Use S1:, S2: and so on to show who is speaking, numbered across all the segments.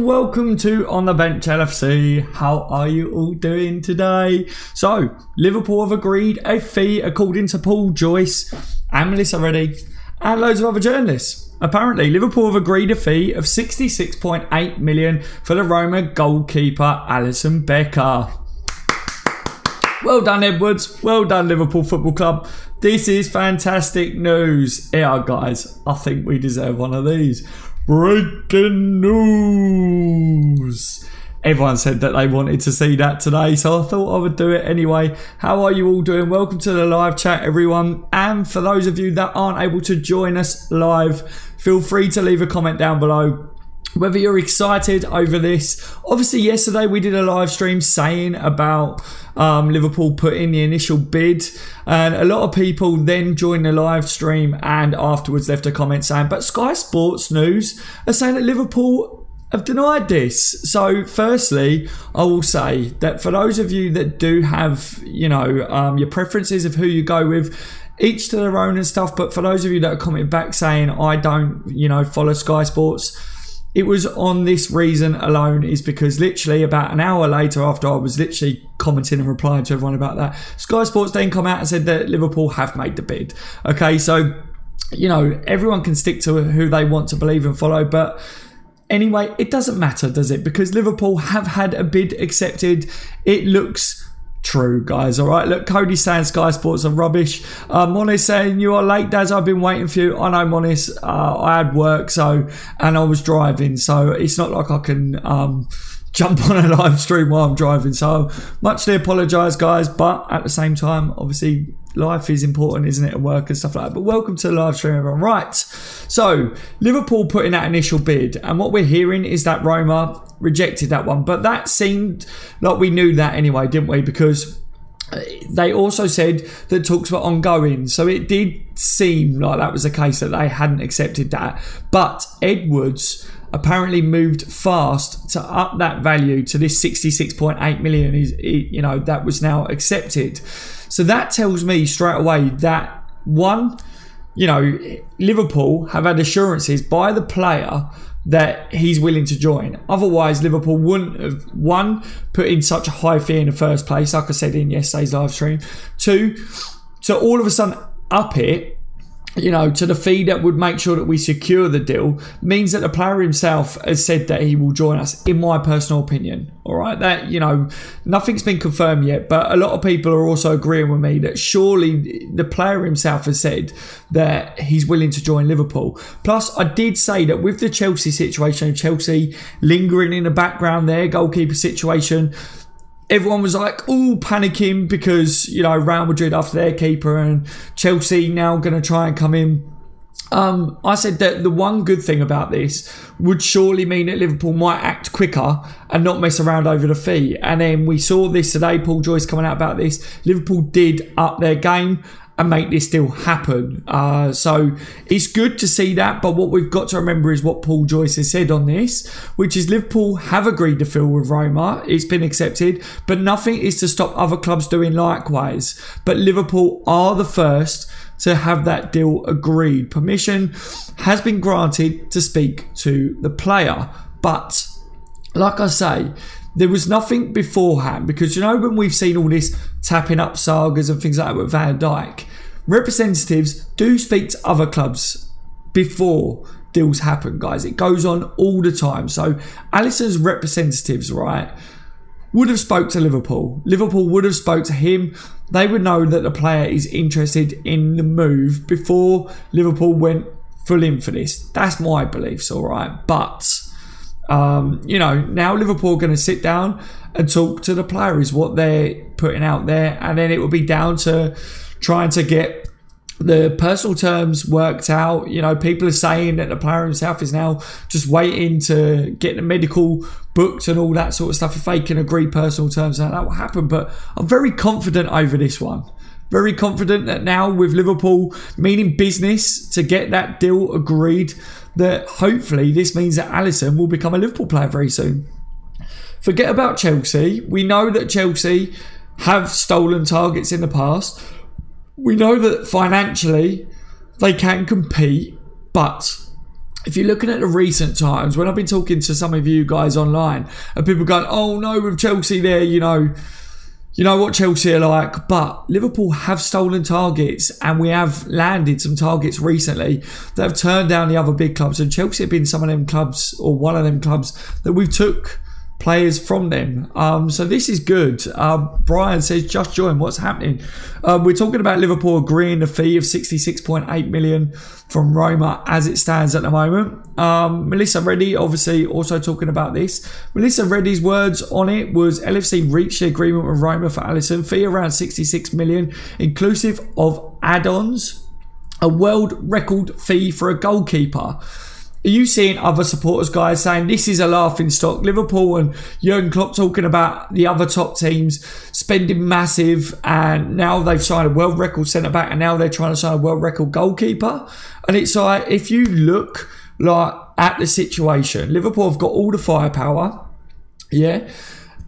S1: welcome to On the Bench LFC. How are you all doing today? So, Liverpool have agreed a fee according to Paul Joyce and Melissa Reddy and loads of other journalists. Apparently, Liverpool have agreed a fee of 66.8 million for the Roma goalkeeper Alisson Becker. Well done, Edwards. Well done, Liverpool Football Club. This is fantastic news. Yeah, guys, I think we deserve one of these. Breaking news. Everyone said that they wanted to see that today, so I thought I would do it anyway. How are you all doing? Welcome to the live chat, everyone. And for those of you that aren't able to join us live, feel free to leave a comment down below whether you're excited over this. Obviously, yesterday we did a live stream saying about Liverpool putting the initial bid, and a lot of people then joined the live stream and afterwards left a comment saying, but Sky Sports News are saying that Liverpool have denied this. So firstly, I will say that for those of you that do have, you know, your preferences of who you go with, each to their own and stuff, but for those of you that are commenting back saying I don't, you know, follow Sky Sports, it was on this reason alone, is because literally about an hour later, after I was literally commenting and replying to everyone about that, Sky Sports then come out and said that Liverpool have made the bid. Okay, so, you know, everyone can stick to who they want to believe and follow, but anyway, it doesn't matter, does it? Because Liverpool have had a bid accepted. It looks true, guys. All right, look, Cody's saying Sky Sports are rubbish. Monis saying you are late, Daz. I've been waiting for you. I know, Monis. I had work, and I was driving, so it's not like I can jump on a live stream while I'm driving. So muchly apologise, guys. But at the same time, obviously, life is important, isn't it, at work and stuff like that. But welcome to the live stream, everyone. Right, so Liverpool put in that initial bid, and what we're hearing is that Roma rejected that one. But that seemed like we knew that anyway, didn't we? Because they also said that talks were ongoing, so it did seem like that was the case, that they hadn't accepted that. But Edwards apparently moved fast to up that value to this 66.8 million. You know, that was now accepted. So that tells me straight away that, one, you know, Liverpool have had assurances by the player that he's willing to join. Otherwise, Liverpool wouldn't have, one, put in such a high fee in the first place, like I said in yesterday's live stream. Two, to all of a sudden up it, you know, to the fee that would make sure that we secure the deal, means that the player himself has said that he will join us, in my personal opinion. All right, that, you know, nothing's been confirmed yet, but a lot of people are also agreeing with me that surely the player himself has said that he's willing to join Liverpool. Plus, I did say that with the Chelsea situation, Chelsea lingering in the background there, goalkeeper situation, everyone was like, oh, panicking because, you know, Real Madrid after their keeper and Chelsea now going to try and come in. I said that the one good thing about this would surely mean that Liverpool might act quicker and not mess around over the fee. And then we saw this today, Paul Joyce coming out about this. Liverpool did up their game and make this deal happen. So it's good to see that, but what we've got to remember is what Paul Joyce has said on this, which is Liverpool have agreed to fill with Roma. It's been accepted, but nothing is to stop other clubs doing likewise. But Liverpool are the first to have that deal agreed. Permission has been granted to speak to the player. But like I say, there was nothing beforehand, because, you know, when we've seen all this tapping up sagas and things like that with Van Dijk, representatives do speak to other clubs before deals happen, guys. It goes on all the time. So Alisson's representatives, right, would have spoke to Liverpool. Liverpool would have spoke to him. They would know that the player is interested in the move before Liverpool went full in for this. That's my beliefs, all right? But you know, now Liverpool are going to sit down and talk to the player, is what they're putting out there, and then it will be down to trying to get the personal terms worked out. You know, people are saying that the player himself is now just waiting to get the medical booked and all that sort of stuff. If they can agree personal terms, that will happen. But I'm very confident over this one. Very confident that now with Liverpool meaning business to get that deal agreed, that hopefully this means that Alisson will become a Liverpool player very soon. Forget about Chelsea. We know that Chelsea have stolen targets in the past. We know that financially they can compete, but if you're looking at the recent times, when I've been talking to some of you guys online, and people going, oh no, with Chelsea there, you know what Chelsea are like. But Liverpool have stolen targets, and we have landed some targets recently that have turned down the other big clubs. And Chelsea have been some of them clubs, or one of them clubs, that we took players from them. So this is good. Brian says, just join. What's happening? We're talking about Liverpool agreeing the fee of 66.8 million from Roma as it stands at the moment. Melissa Reddy obviously also talking about this. Melissa Reddy's words on it was LFC reached the agreement with Roma for Alisson, fee around 66 million, inclusive of add-ons, a world record fee for a goalkeeper. Are you seeing other supporters, guys, saying this is a laughing stock? Liverpool and Jurgen Klopp talking about the other top teams spending massive, and now they've signed a world record centre-back, and now they're trying to sign a world record goalkeeper. And it's like, if you look like at the situation, Liverpool have got all the firepower, yeah,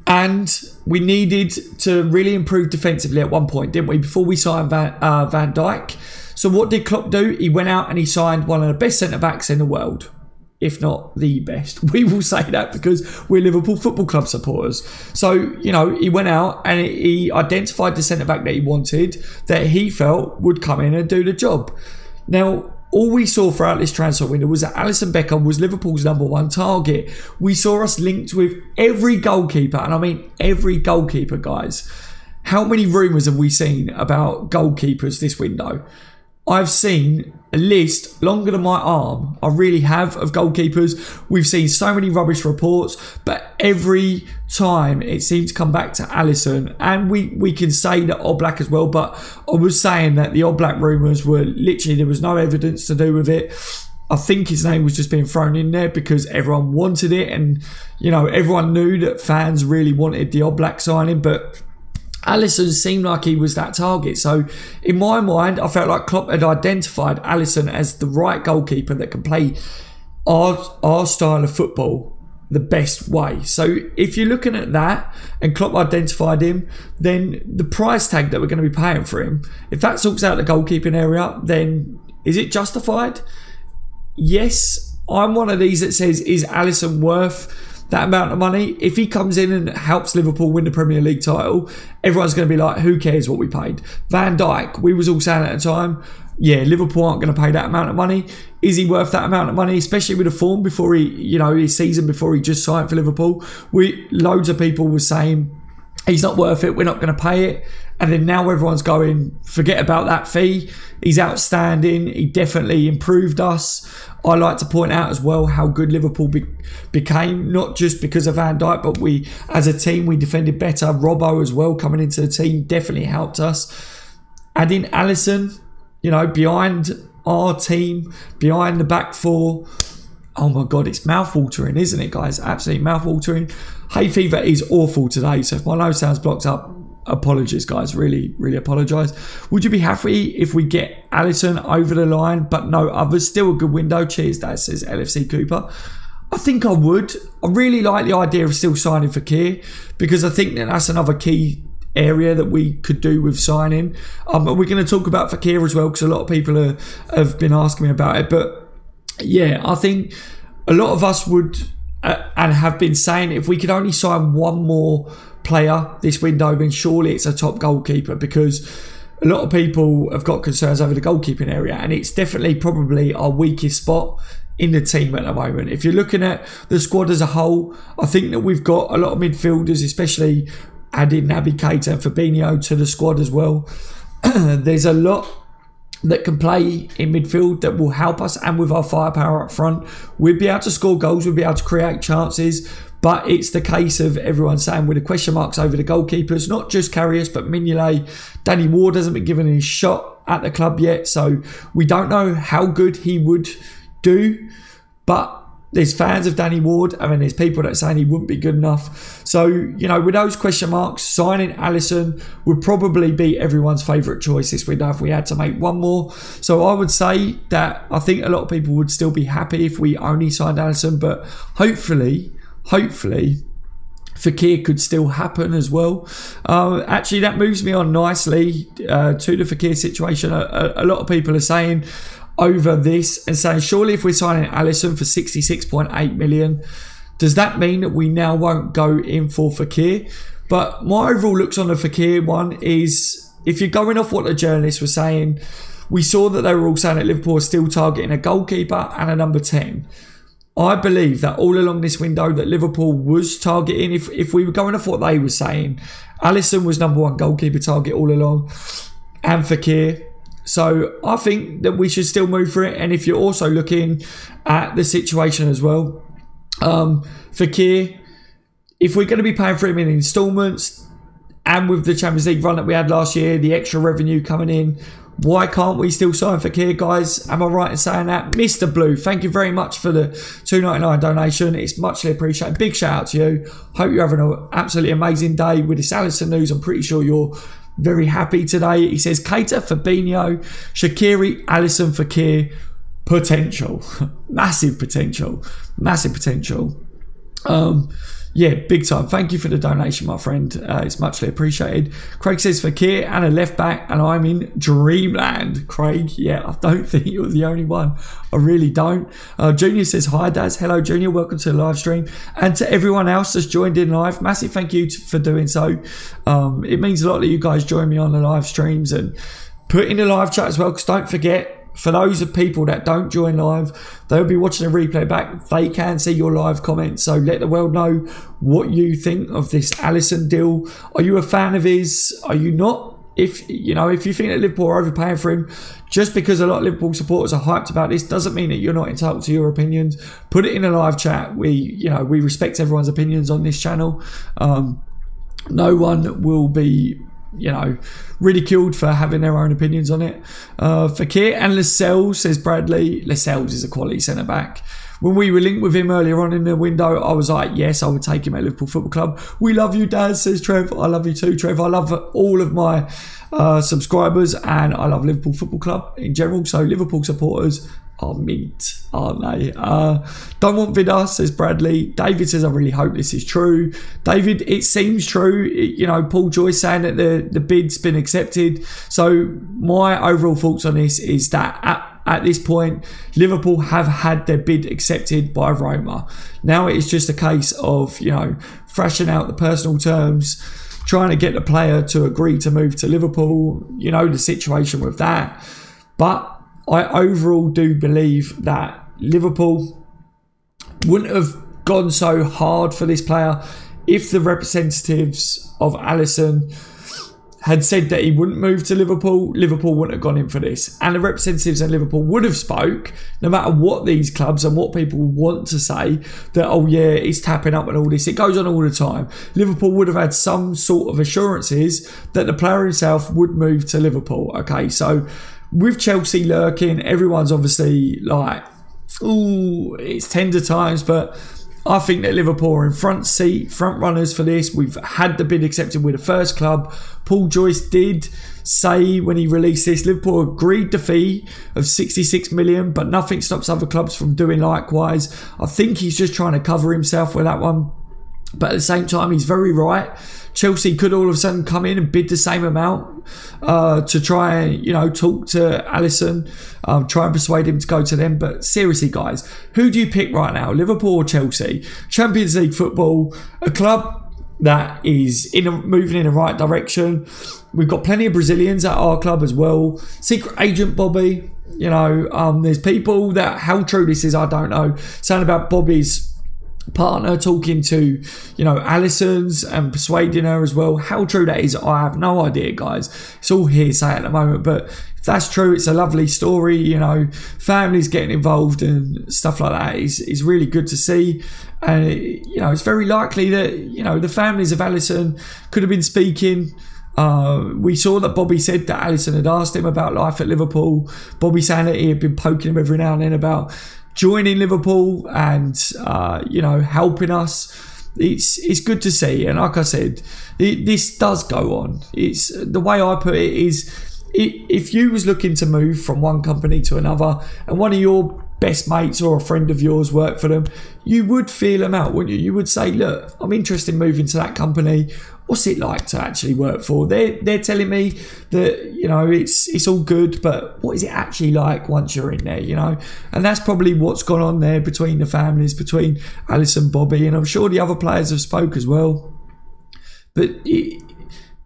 S1: and we needed to really improve defensively at one point, didn't we, before we signed Van Dijk. So what did Klopp do? He went out and he signed one of the best centre-backs in the world, if not the best. We will say that because we're Liverpool Football Club supporters. So, you know, he went out and he identified the centre-back that he wanted, that he felt would come in and do the job. Now, all we saw throughout this transfer window was that Alisson Becker was Liverpool's #1 target. We saw us linked with every goalkeeper, and I mean every goalkeeper, guys. How many rumours have we seen about goalkeepers this window? I've seen a list longer than my arm. I really have, of goalkeepers. We've seen so many rubbish reports, but every time it seems to come back to Alisson. And we can say that Oblak as well, but I was saying that the Oblak rumours were literally, there was no evidence to do with it. I think his name was just being thrown in there because everyone wanted it, and, you know, everyone knew that fans really wanted the Oblak signing, but Alisson seemed like he was that target. So in my mind, I felt like Klopp had identified Alisson as the right goalkeeper that can play our style of football the best way. So if you're looking at that and Klopp identified him, then the price tag that we're going to be paying for him, if that sorts out the goalkeeping area, then is it yes, I'm one of these that says, is Alisson worth that amount of money? If he comes in and helps Liverpool win the Premier League title, everyone's going to be like, who cares what we paid? Van Dijk, we was all saying at the time, yeah, Liverpool aren't going to pay that amount of money. Is he worth that amount of money, especially with the form before he, you know, his season before he just signed for Liverpool? Loads of people were saying he's not worth it, we're not going to pay it. And then now everyone's going, forget about that fee. He's outstanding. He definitely improved us. I like to point out as well how good Liverpool became, not just because of Van Dijk, but we, as a team, we defended better. Robbo as well coming into the team definitely helped us. Adding Alisson, you know, behind our team, behind the back four. Oh my God, it's mouth-watering, isn't it, guys? Absolutely mouth-watering. Hay fever is awful today, so if my nose sounds blocked up, apologies, guys. Really, really apologise. Would you be happy if we get Alisson over the line, but no others? Still a good window. Cheers, Dad, says LFC Cooper. I think I would. I really like the idea of still signing for Fekir, because I think that that's another key area that we could do with signing. We're going to talk about Fekir as well, because a lot of people have been asking me about it. But yeah, I think a lot of us would and have been saying, if we could only sign one more player this window, then surely it's a top goalkeeper, because a lot of people have got concerns over the goalkeeping area, and it's definitely probably our weakest spot in the team at the moment. If you're looking at the squad as a whole, I think that we've got a lot of midfielders, especially adding Naby Keita and Fabinho to the squad as well. There's a lot that can play in midfield that will help us, and with our firepower up front, we'll be able to score goals, we'll be able to create chances. But it's the case of everyone saying, with the question marks over the goalkeepers, not just Karius, but Mignolet. Danny Ward hasn't been given his shot at the club yet, so we don't know how good he would do. But there's fans of Danny Ward. I mean, there's people that are saying he wouldn't be good enough. So, you know, with those question marks, signing Alisson would probably be everyone's favourite choice this window if we had to make one more. So I would say that I think a lot of people would still be happy if we only signed Alisson, but hopefully Fekir could still happen as well. Actually, that moves me on nicely to the Fekir situation. A lot of people are saying, over this and saying, surely if we're signing Alisson for 66.8 million, does that mean that we now won't go in for Fekir? But my overall looks on the Fekir one is, if you're going off what the journalists were saying, we saw that they were all saying that Liverpool are still targeting a goalkeeper and a number 10. I believe that all along this window that Liverpool was targeting, if we were going off what they were saying, Alisson was number 1 goalkeeper target all along, and Fekir. So I think that we should still move for it. And if you're also looking at the situation as well, Fekir, if we're going to be paying for him in instalments, and with the Champions League run that we had last year, the extra revenue coming in, why can't we still sign Fekir, guys? Am I right in saying that? Mr. Blue, thank you very much for the $2.99 donation. It's muchly appreciated. Big shout out to you. Hope you're having an absolutely amazing day with this Alisson news. I'm pretty sure you're very happy today. He says, Keita, Fabinho, Shaqiri, Alisson, Fekir, potential. Massive potential. Massive potential. Yeah, big time. Thank you for the donation, my friend. It's muchly appreciated. Craig says Fekir and a left back, and I'm in dreamland. Craig, yeah, I don't think you're the only one. I really don't. Junior says hi, Daz. Hello, Junior. Welcome to the live stream. And to everyone else that's joined in live, massive thank you for doing so. It means a lot that you guys join me on the live streams and put in the live chat as well, because don't forget, for those of people that don't join live, they'll be watching a replay back. They can see your live comments. So let the world know what you think of this Alisson deal. Are you a fan of his? Are you not? If you think that Liverpool are overpaying for him, just because a lot of Liverpool supporters are hyped about this, doesn't mean that you're not entitled to your opinions. Put it in a live chat. We respect everyone's opinions on this channel. No one will be ridiculed for having their own opinions on it. Fekir and Lascelles, says Bradley. Lascelles is a quality centre-back. When we were linked with him earlier on in the window, I was like, yes, I would take him at Liverpool Football Club. We love you, Daz, says Trev. I love you too, Trev. I love all of my subscribers, and I love Liverpool Football Club in general. So Liverpool supporters are mint, aren't they? Don't want Vidar, says Bradley. David says, I really hope this is true. David, it seems true. Paul Joyce saying that the bid's been accepted. So my overall thoughts on this is that at this point, Liverpool have had their bid accepted by Roma. Now it is just a case of, thrashing out the personal terms, trying to get the player to agree to move to Liverpool, the situation with that. But I overall do believe that Liverpool wouldn't have gone so hard for this player if the representatives of Alisson had said that he wouldn't move to Liverpool. Liverpool wouldn't have gone in for this. And the representatives in Liverpool would have spoke, no matter what these clubs and what people want to say, that, oh yeah, he's tapping up and all this. It goes on all the time. Liverpool would have had some sort of assurances that the player himself would move to Liverpool. Okay, so with Chelsea lurking, everyone's obviously like, ooh, it's tender times, but I think that Liverpool are in front runners for this. We've had the bid accepted with the first club. Paul Joyce did say when he released this, Liverpool agreed the fee of 66 million, but nothing stops other clubs from doing likewise. I think he's just trying to cover himself with that one. But at the same time, he's very right. Chelsea could all of a sudden come in and bid the same amount to try and, talk to Alisson, try and persuade him to go to them. But seriously, guys, who do you pick right now, Liverpool or Chelsea? Champions League football, a club that is moving in the right direction. We've got plenty of Brazilians at our club as well. Secret agent Bobby, there's people that, how true this is, I don't know, saying about Bobby's partner talking to Alisson's and persuading her as well. How true that is, I have no idea, guys. It's all hearsay at the moment, but if that's true, it's a lovely story. Families getting involved and stuff like that is really good to see. And it's very likely that the families of Alisson could have been speaking. We saw that Bobby said that Alisson had asked him about life at Liverpool. Bobby saying that he had been poking him every now and then about joining Liverpool and helping us. It's good to see, and like I said, this does go on. It's the way I put it is, if you was looking to move from one company to another and one of your best mates or a friend of yours work for them, you would feel them out, wouldn't you? You would say, look, I'm interested in moving to that company. What's it like to actually work for? They're telling me that, you know, it's all good, but what is it actually like once you're in there, you know? And that's probably what's gone on there between the families, between Alisson, Bobby, and I'm sure the other players have spoke as well. But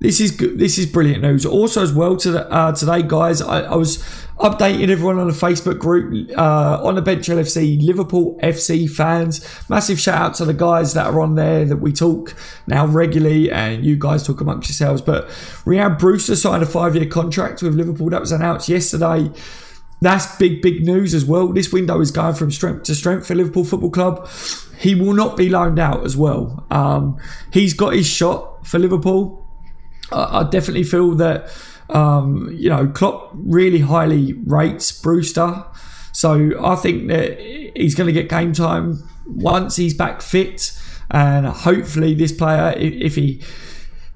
S1: this is good. This is brilliant news. Also, as well, today, guys, I was updating everyone on the Facebook group, on the Bench LFC, Liverpool FC fans. Massive shout out to the guys that are on there that we talk now regularly, and you guys talk amongst yourselves. But Rhian Brewster signed a 5-year contract with Liverpool. That was announced yesterday. That's big news as well. This window is going from strength to strength for Liverpool Football Club. He will not be loaned out as well. He's got his shot for Liverpool. I definitely feel that, you know, Klopp really highly rates Brewster. So I think that he's going to get game time once he's back fit. And hopefully this player, if he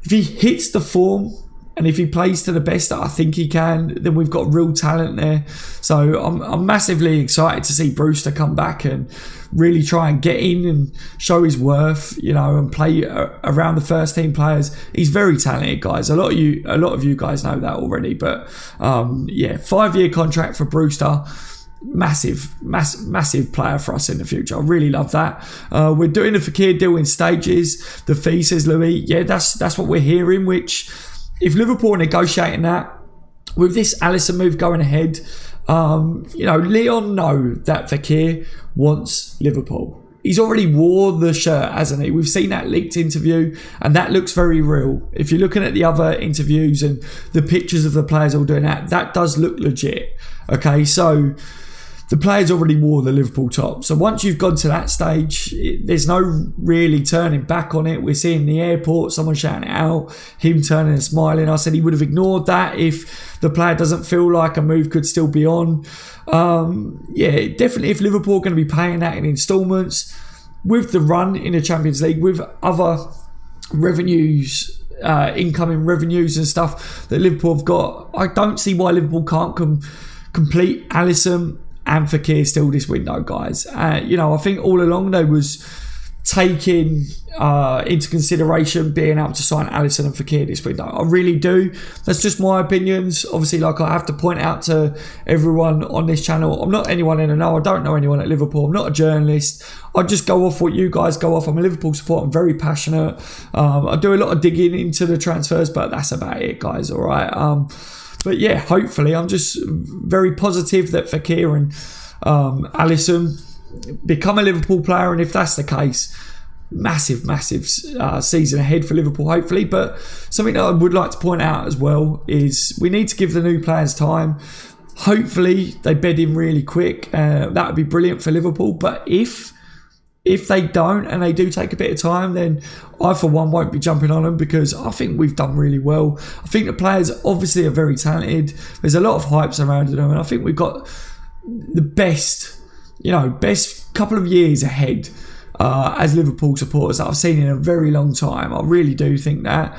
S1: hits the form and if he plays to the best that I think he can, then we've got real talent there. So I'm massively excited to see Brewster come back and really try and get in and show his worth, you know, and play around the first team players. He's very talented, guys. A lot of you guys know that already. But yeah, 5-year contract for Brewster. Massive player for us in the future. I really love that. We're doing the Fekir deal in stages. The fee, says Louis. Yeah, that's what we're hearing. Which, if Liverpool are negotiating that with this Alisson move going ahead, you know, Leon know that Fekir wants Liverpool. He's already wore the shirt, hasn't he? We've seen that leaked interview, and that looks very real. If you're looking at the other interviews and the pictures of the players all doing that, that does look legit. Okay, so the players already wore the Liverpool top. So once you've gone to that stage, there's no really turning back on it. We're seeing the airport, someone shouting it out, him turning and smiling. I said he would have ignored that if the player doesn't feel like a move could still be on. Yeah, definitely if Liverpool are going to be paying that in instalments, with the run in the Champions League, with other revenues, incoming revenues and stuff that Liverpool have got, I don't see why Liverpool can't complete Alisson and Fekir still this window, guys. You know, I think all along they was taking into consideration being able to sign Alisson and Fekir this window. I really do. That's just my opinions. Obviously, like, I have to point out to everyone on this channel, I'm not anyone in the know. I don't know anyone at Liverpool. I'm not a journalist. I just go off what you guys go off. I'm a Liverpool supporter. I'm very passionate. I do a lot of digging into the transfers, but that's about it, guys. All right. But yeah, hopefully, I'm just very positive that Fekir and Alisson become a Liverpool player. And if that's the case, massive season ahead for Liverpool, hopefully. But something that I would like to point out as well is we need to give the new players time. Hopefully, they bed in really quick. That would be brilliant for Liverpool. But if they don't and they do take a bit of time, then I, for one, won't be jumping on them, because I think we've done really well. I think the players obviously are very talented. There's a lot of hype surrounding them, and I think we've got the best couple of years ahead as Liverpool supporters that I've seen in a very long time. I really do think that.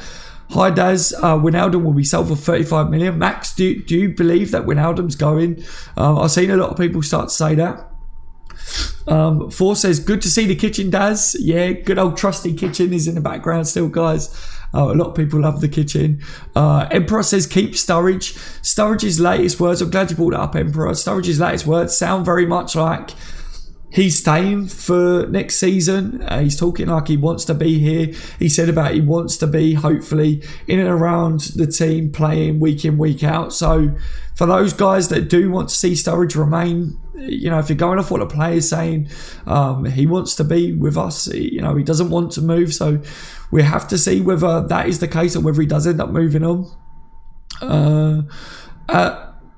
S1: Hi Daz, Wijnaldum will be sold for 35 million. Max, do you believe that Wijnaldum's going? I've seen a lot of people start to say that. Force says, good to see the kitchen, Daz. Yeah, good old trusty kitchen is in the background still, guys. A lot of people love the kitchen. Emperor says, keep Sturridge. Sturridge's latest words, I'm glad you brought that up, Emperor. Sturridge's latest words sound very much like he's staying for next season. He's talking like he wants to be here. He said about he wants to be, hopefully, in and around the team, playing week in, week out. So for those guys that do want to see Sturridge remain, you know, if you're going off what the player's saying, he wants to be with us. You know, he doesn't want to move. So we have to see whether that is the case or whether he does end up moving on.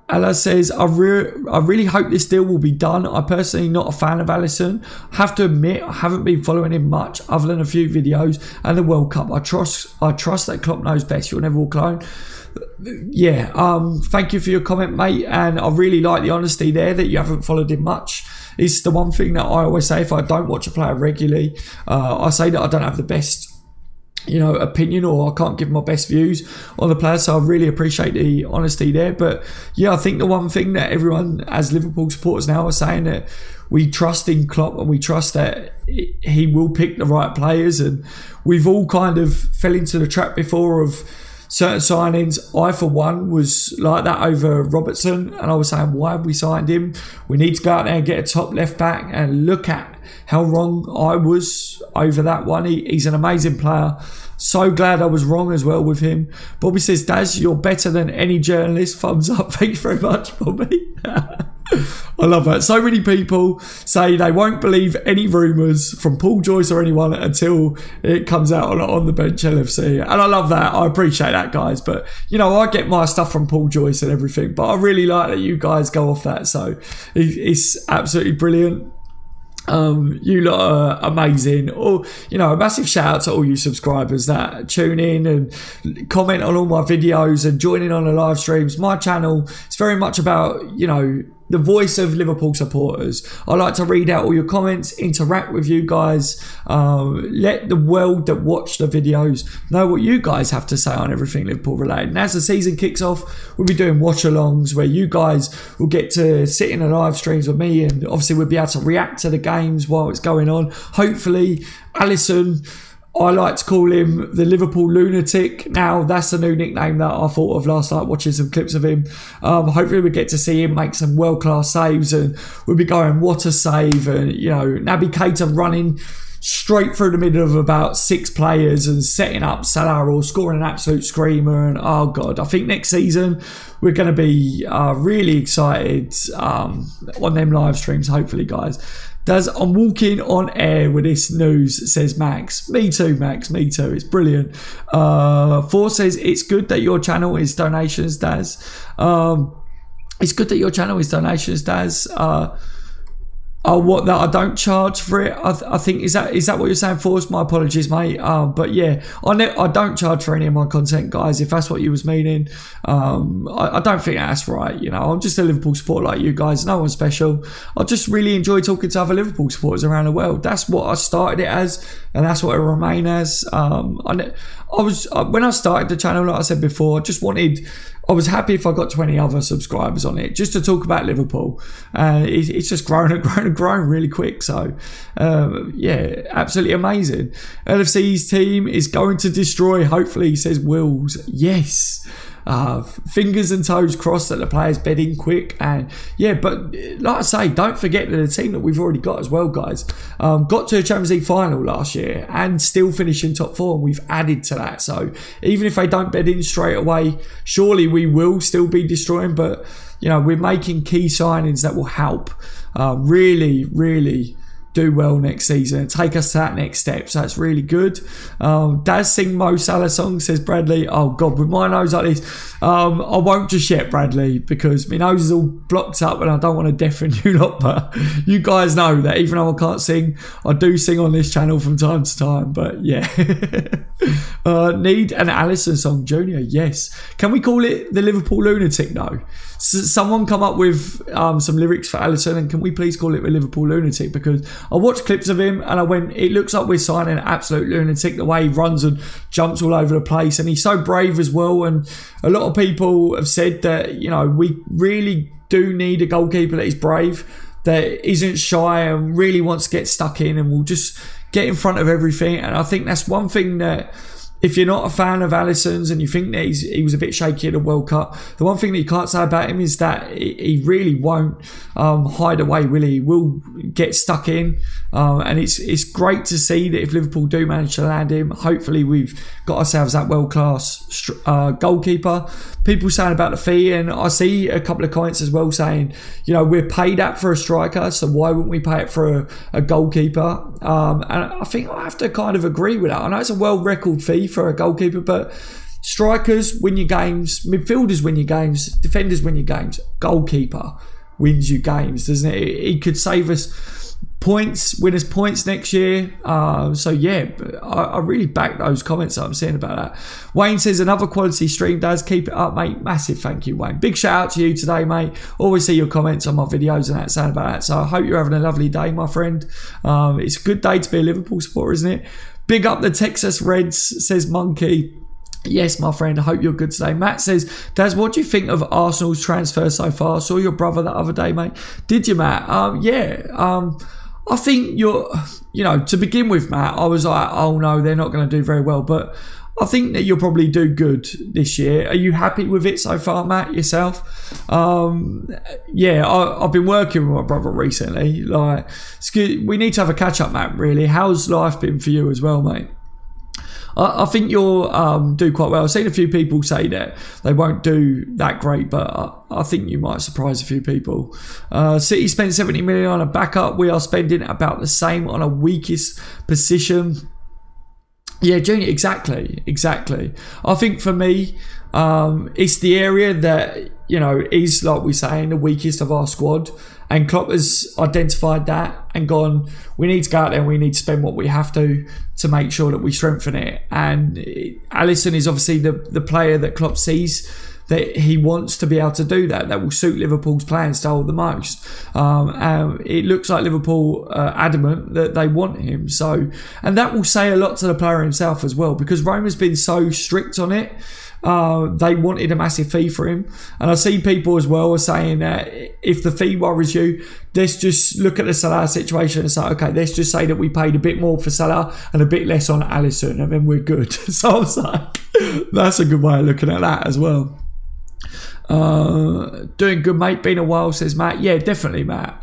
S1: Ella says, I really hope this deal will be done. I'm personally not a fan of Alisson. I have to admit, I haven't been following him much other than a few videos and the World Cup. I trust that Klopp knows best. You'll never walk alone. Yeah, thank you for your comment, mate. And I really like the honesty there that you haven't followed him much. It's the one thing that I always say if I don't watch a player regularly. I say that I don't have the best opinion, or I can't give my best views on the player, so I really appreciate the honesty there. But yeah, I think the one thing that everyone as Liverpool supporters now are saying, that we trust in Klopp and we trust that he will pick the right players, and we've all kind of fell into the trap before of certain signings. I, for one, was like that over Robertson, and I was saying, why have we signed him? We need to go out there and get a top left back, and look at how wrong I was over that one. He's an amazing player. So glad I was wrong as well with him. Bobby says, Daz, you're better than any journalist. Thumbs up. Thank you very much, Bobby. I love that. So many people say they won't believe any rumours from Paul Joyce or anyone until it comes out on the bench LFC. And I love that. I appreciate that, guys. But, I get my stuff from Paul Joyce and everything. But I really like that you guys go off that. So it's absolutely brilliant. You lot are amazing. Or, a massive shout out to all you subscribers that tune in and comment on all my videos and join in on the live streams. My channel is very much about, the voice of Liverpool supporters. I like to read out all your comments, interact with you guys, let the world that watch the videos know what you guys have to say on everything Liverpool related. And as the season kicks off, we'll be doing watch-alongs where you guys will get to sit in the live streams with me, and obviously we'll be able to react to the games while it's going on. Hopefully, Alisson, I like to call him the Liverpool lunatic. Now, that's a new nickname that I thought of last night watching some clips of him. Hopefully we get to see him make some world-class saves, and we'll be going, what a save. And, Naby Keita running straight through the middle of about 6 players and setting up Salah, or scoring an absolute screamer. And, oh, God, I think next season we're going to be really excited on them live streams, hopefully, guys. I'm walking on air with this news, says Max. Me too, Max. Me too. It's brilliant. Four says, it's good that your channel is donations, Daz. It's good that your channel is donations, Daz. What, that I don't charge for it? I think, is that what you're saying, Force? My apologies, mate. But yeah, I don't charge for any of my content, guys, if that's what you was meaning. I don't think that's right. I'm just a Liverpool supporter like you guys. No one special. I just really enjoy talking to other Liverpool supporters around the world. That's what I started it as, and that's what it will remain as. When I started the channel, like I said before, I was happy if I got 20 other subscribers on it, just to talk about Liverpool. It's just grown and grown and grown really quick. So, yeah, absolutely amazing. LFC's team is going to destroy, hopefully, says Wills. Yes. Fingers and toes crossed that the players bed in quick. And yeah, but like I say, don't forget that the team that we've already got as well, guys, got to a Champions League final last year and still finish in top 4, and we've added to that. So even if they don't bed in straight away, surely we will still be destroying. But we're making key signings that will help really do well next season and take us to that next step. So it's really good. Daz sing Mo Salah song, says Bradley. Oh God, with my nose like this, I won't just yet, Bradley, because my nose is all blocked up and I don't want to deafen you lot. But you guys know that even though I can't sing, I do sing on this channel from time to time. But yeah. Need an Alisson song, Junior. Yes. Can we call it the Liverpool Lunatic though? Someone come up with some lyrics for Alisson, and can we please call it the Liverpool Lunatic? Because I watched clips of him and I went, it looks like we're signing an absolute lunatic, the way he runs and jumps all over the place, and he's so brave as well. And a lot of people have said that we really do need a goalkeeper that is brave, that isn't shy and really wants to get stuck in and will just get in front of everything. And I think that's one thing that, if you're not a fan of Alisson's and you think that he was a bit shaky at the World Cup, the one thing that you can't say about him is that he really won't hide away, will he? He will get stuck in. And it's great to see that if Liverpool do manage to land him, hopefully we've got ourselves that world-class goalkeeper. People saying about the fee, and I see a couple of comments as well saying, we're paid that for a striker, so why wouldn't we pay it for a goalkeeper? And I think I have to kind of agree with that. I know it's a world record fee for a goalkeeper, but strikers win your games, midfielders win your games, defenders win your games, goalkeeper wins you games, doesn't it? He could save us points, win us points next year. So yeah, I really back those comments that I'm seeing about that. Wayne says, another quality stream, Does keep it up, mate. Massive thank you, Wayne. Big shout out to you today, mate. Always see your comments on my videos and that, saying about that. So I hope you're having a lovely day, my friend. It's a good day to be a Liverpool supporter, isn't it? Big up the Texas Reds, says Monkey. Yes, my friend, I hope you're good today. Matt says, Daz, what do you think of Arsenal's transfer so far? I saw your brother the other day, mate. Did you, Matt? I think to begin with, Matt, I was like, oh no, they're not going to do very well. But I think that you'll probably do good this year. Are you happy with it so far, Matt, yourself? I've been working with my brother recently. We need to have a catch-up, Matt, really. How's life been for you as well, mate? I think you'll do quite well. I've seen a few people say that they won't do that great, but I think you might surprise a few people. City spent 70 million on a backup. We are spending about the same on a weakest position. Yeah, Junior, exactly. I think for me, it's the area that, is, like we're saying, the weakest of our squad. And Klopp has identified that and gone, we need to go out there and we need to spend what we have to make sure that we strengthen it. And Alisson is obviously the player that Klopp sees that he wants to be able to do that will suit Liverpool's playing style the most. It looks like Liverpool are adamant that they want him. And that will say a lot to the player himself as well, because Roma's been so strict on it. They wanted a massive fee for him, and I see people as well are saying that if the fee worries you, let's just look at the Salah situation and say, okay, let's just say that we paid a bit more for Salah and a bit less on Alisson, and then we're good. So I was like, that's a good way of looking at that as well. Doing good, mate. Been a while, says Matt. Yeah, definitely, Matt.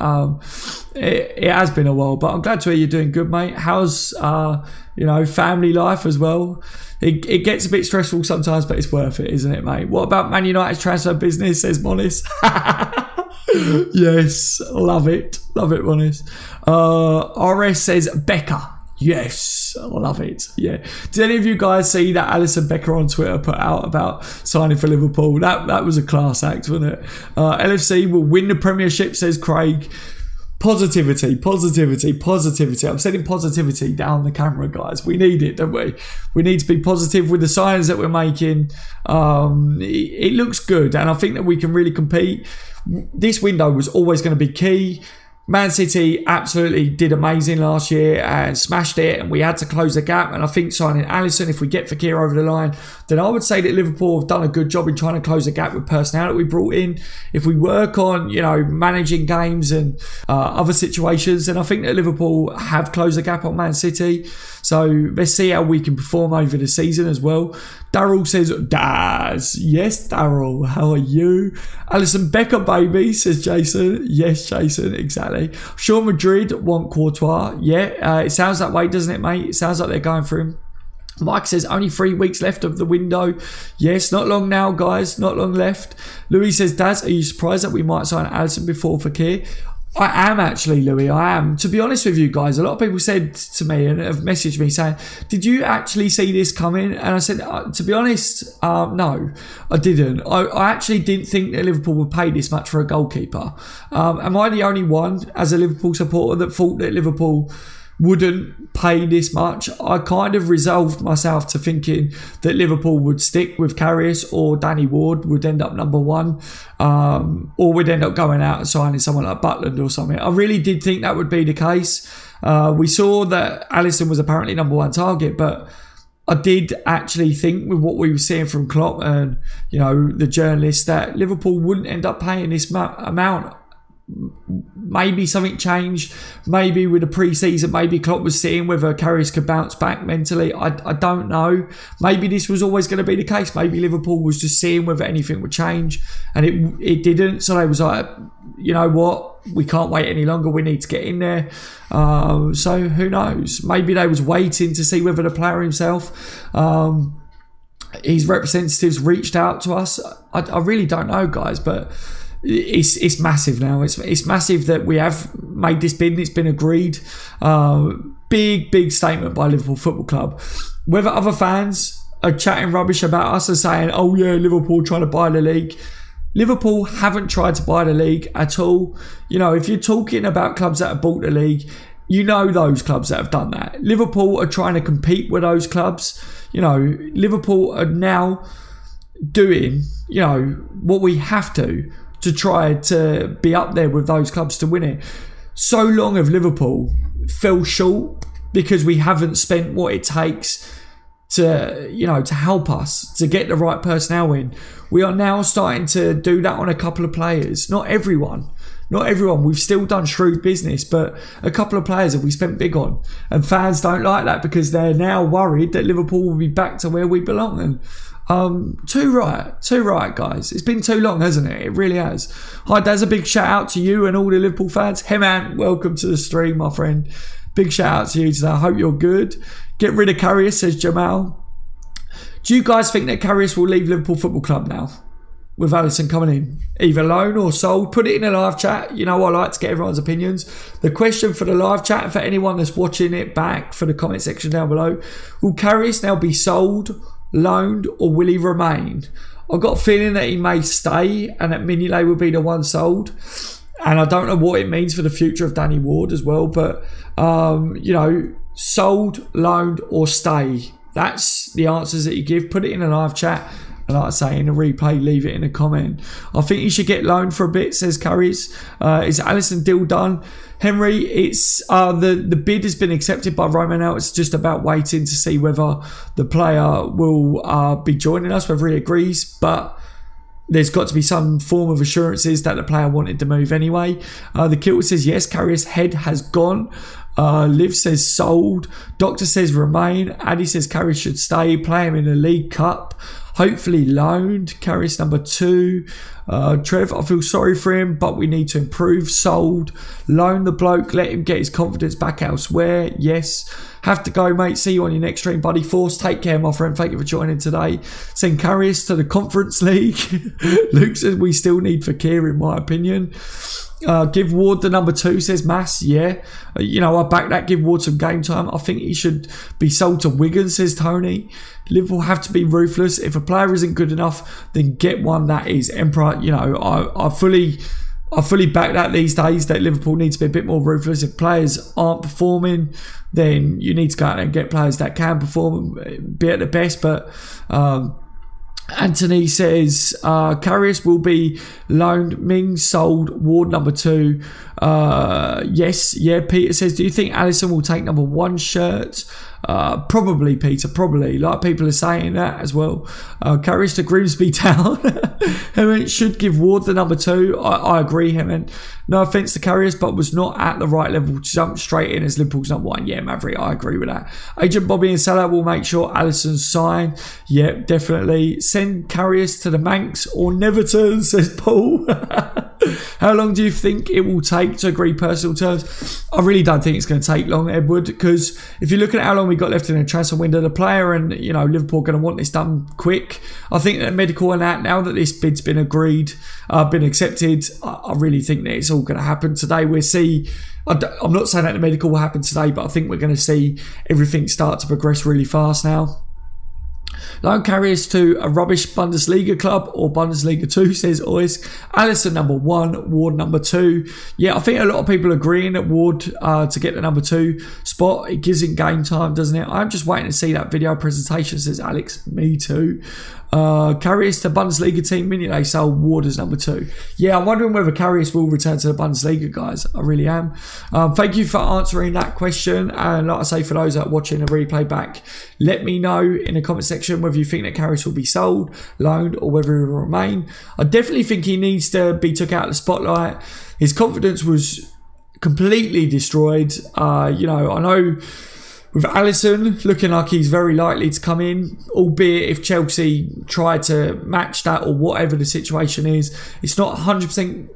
S1: It has been a while, but I'm glad to hear you're doing good, mate. How's family life as well? It gets a bit stressful sometimes, but it's worth it, isn't it, mate? What about Man United's transfer business, says Monis? Yes, love it, Monis. RS says Becca. Yes, I love it. Yeah. Did any of you guys see that Alisson Becker on Twitter put out about signing for Liverpool? That was a class act, wasn't it? LFC will win the Premiership, says Craig. Positivity. I'm sending positivity down the camera, guys. We need it, don't we? We need to be positive with the signs that we're making. It looks good, and I think that we can really compete. This window was always going to be key. Man City absolutely did amazing last year and smashed it, and we had to close the gap. And I think signing Alisson, if we get Fekir over the line, then I would say that Liverpool have done a good job in trying to close the gap with personnel that we brought in. If we work on, managing games and other situations, then I think that Liverpool have closed the gap on Man City. So let's see how we can perform over the season as well. Daryl says, Daz. Yes, Daryl. How are you? Alisson Becker, baby, says Jason. Yes, Jason, exactly. Sure, Madrid want Courtois. Yeah, it sounds that way, doesn't it, mate? It sounds like they're going for him. Mike says, only 3 weeks left of the window. Yes, not long now, guys. Not long left. Louis says, Daz, are you surprised that we might sign Alisson before Fekir? I am actually, Louis. I am. To be honest with you guys, a lot of people said to me and have messaged me saying, did you actually see this coming? And I said, to be honest, no, I didn't. I actually didn't think that Liverpool would pay this much for a goalkeeper. Am I the only one as a Liverpool supporter that thought that Liverpool wouldn't pay this much? I kind of resolved myself to thinking that Liverpool would stick with Karius, or Danny Ward would end up number one, or would end up going out and signing someone like Butland or something. I really did think that would be the case. We saw that Alisson was apparently number one target, but I did actually think with what we were seeing from Klopp and the journalists that Liverpool wouldn't end up paying this amount. Maybe something changed. Maybe with the pre-season, maybe Klopp was seeing whether Karius could bounce back mentally. I don't know. Maybe this was always going to be the case. Maybe Liverpool was just seeing whether anything would change, and it didn't. So they was like, you know what? We can't wait any longer. We need to get in there. So who knows? Maybe they was waiting to see whether the player himself, his representatives reached out to us. I really don't know, guys, but it's massive now. It's massive that we have made this bid. It's been agreed. Big statement by Liverpool Football Club. Whether other fans are chatting rubbish about us and saying, oh yeah, Liverpool trying to buy the league. Liverpool haven't tried to buy the league at all. If you're talking about clubs that have bought the league, those clubs that have done that. Liverpool are trying to compete with those clubs. Liverpool are now doing, what we have to try to be up there with those clubs to win it. So long have Liverpool fell short because we haven't spent what it takes to, to help us to get the right personnel in. We are now starting to do that on a couple of players. Not everyone. We've still done shrewd business, but a couple of players have we spent big on. And fans don't like that because they're now worried that Liverpool will be back to where we belong. And too right, guys. It's been too long, hasn't it? It really has. Hi, Daz, a big shout out to you and all the Liverpool fans. Hey, man, welcome to the stream, my friend. Big shout out to you today. I hope you're good. Get rid of Karius, says Jamal. Do you guys think that Karius will leave Liverpool Football Club now? With Alisson coming in, either loan or sold? Put it in a live chat. I like to get everyone's opinions. The question for the live chat, for anyone that's watching it back, for the comment section down below, will Karius now be sold, loaned, or will he remain? I've got a feeling that he may stay and that Mignolet will be the one sold. And I don't know what it means for the future of Danny Ward as well, but sold, loaned, or stay. That's the answers that you give. Put it in a live chat. And like I say, in a replay, leave it in a comment. I think he should get loaned for a bit, says Currys. Is Alisson deal done? Henry, it's the bid has been accepted by Roma now. It's just about waiting to see whether the player will be joining us, whether he agrees. But there's got to be some form of assurances that the player wanted to move anyway. The Kilt says yes, Currys' head has gone. Liv says sold. Doctor says remain. Addy says Currys should stay. Play him in the League Cup. Hopefully loaned. Currys number 2. Trev, I feel sorry for him, but we need to improve. Sold. Loan the bloke. Let him get his confidence back elsewhere. Yes. Have to go, mate. See you on your next stream, buddy. Force, take care, my friend. Thank you for joining today. Send Currys to the Conference League. Luke says we still need Fekir, in my opinion. Give Ward the number 2, says Mass. Yeah. I back that. Give Ward some game time. I think he should be sold to Wigan, says Tony. Liverpool have to be ruthless. If a player isn't good enough, then get one that is. Emperor, I fully back that these days, that Liverpool needs to be a bit more ruthless. If players aren't performing, then you need to go out and get players that can perform, be at the best. But Anthony says Karius will be loaned. Ming sold. Ward number 2. Yes. Yeah. Peter says, do you think Alisson will take number 1 shirt? Probably, Peter, probably. Like, people are saying that as well. Karius to Grimsby Town. Hemant should give Ward the number 2. I agree, Hemant. No offence to Karius, but was not at the right level to jump straight in as Liverpool's number 1. Yeah, Maverick, I agree with that. Agent Bobby and Salah will make sure Alisson's signed. Yep, definitely. Send Karius to the Manx or Neverton, says Paul. How long do you think it will take to agree personal terms? I really don't think it's going to take long, Edward, because if you look at how long we got left in the transfer window, the player and Liverpool are going to want this done quick. I think that medical and that, now that this bid's been agreed, been accepted, I really think that it's all going to happen today. We'll see. I'm not saying that the medical will happen today, but I think we're going to see everything start to progress really fast now. Loan Karius to a rubbish Bundesliga club or Bundesliga 2, says Ois. Alisson number 1, Ward number 2. Yeah, I think a lot of people are agreeing that Ward to get the number 2 spot. It gives him game time, doesn't it? I'm just waiting to see that video presentation, says Alex. Me too. Karius to Bundesliga team. Mignolet sold. Ward as number 2. Yeah, I'm wondering whether Karius will return to the Bundesliga, guys. I really am. Thank you for answering that question. And like I say, for those that are watching the replay back, let me know in the comment section whether you think that Karius will be sold, loaned, or whether he will remain. I definitely think he needs to be took out of the spotlight. His confidence was completely destroyed. I know with Alisson looking like he's very likely to come in, albeit if Chelsea try to match that or whatever the situation is, it's not 100%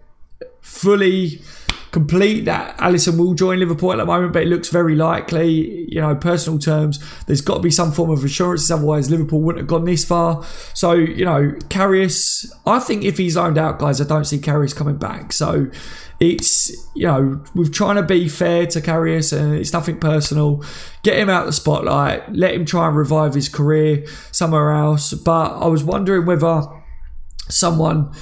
S1: fully complete that Alisson will join Liverpool at the moment, but it looks very likely. Personal terms, there's got to be some form of assurances, otherwise Liverpool wouldn't have gone this far. So, Karius, I think if he's loaned out, guys, I don't see Karius coming back. So it's, we're trying to be fair to Karius, and it's nothing personal. Get him out of the spotlight, let him try and revive his career somewhere else. But I was wondering whether someone,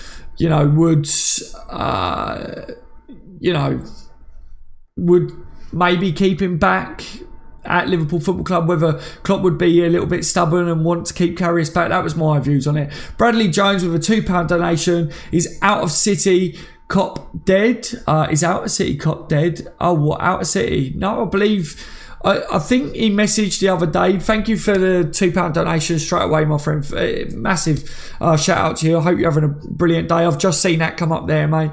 S1: would maybe keep him back at Liverpool Football Club, whether Klopp would be a little bit stubborn and want to keep Karius back. That was my views on it. Bradley Jones with a £2 donation is out of City. Cop dead. Is out of City Cop dead? Oh, what? Out of City? No, I believe I think he messaged the other day. Thank you for the £2 donation straight away, my friend. Massive shout out to you. I hope you're having a brilliant day. I've just seen that come up there, mate.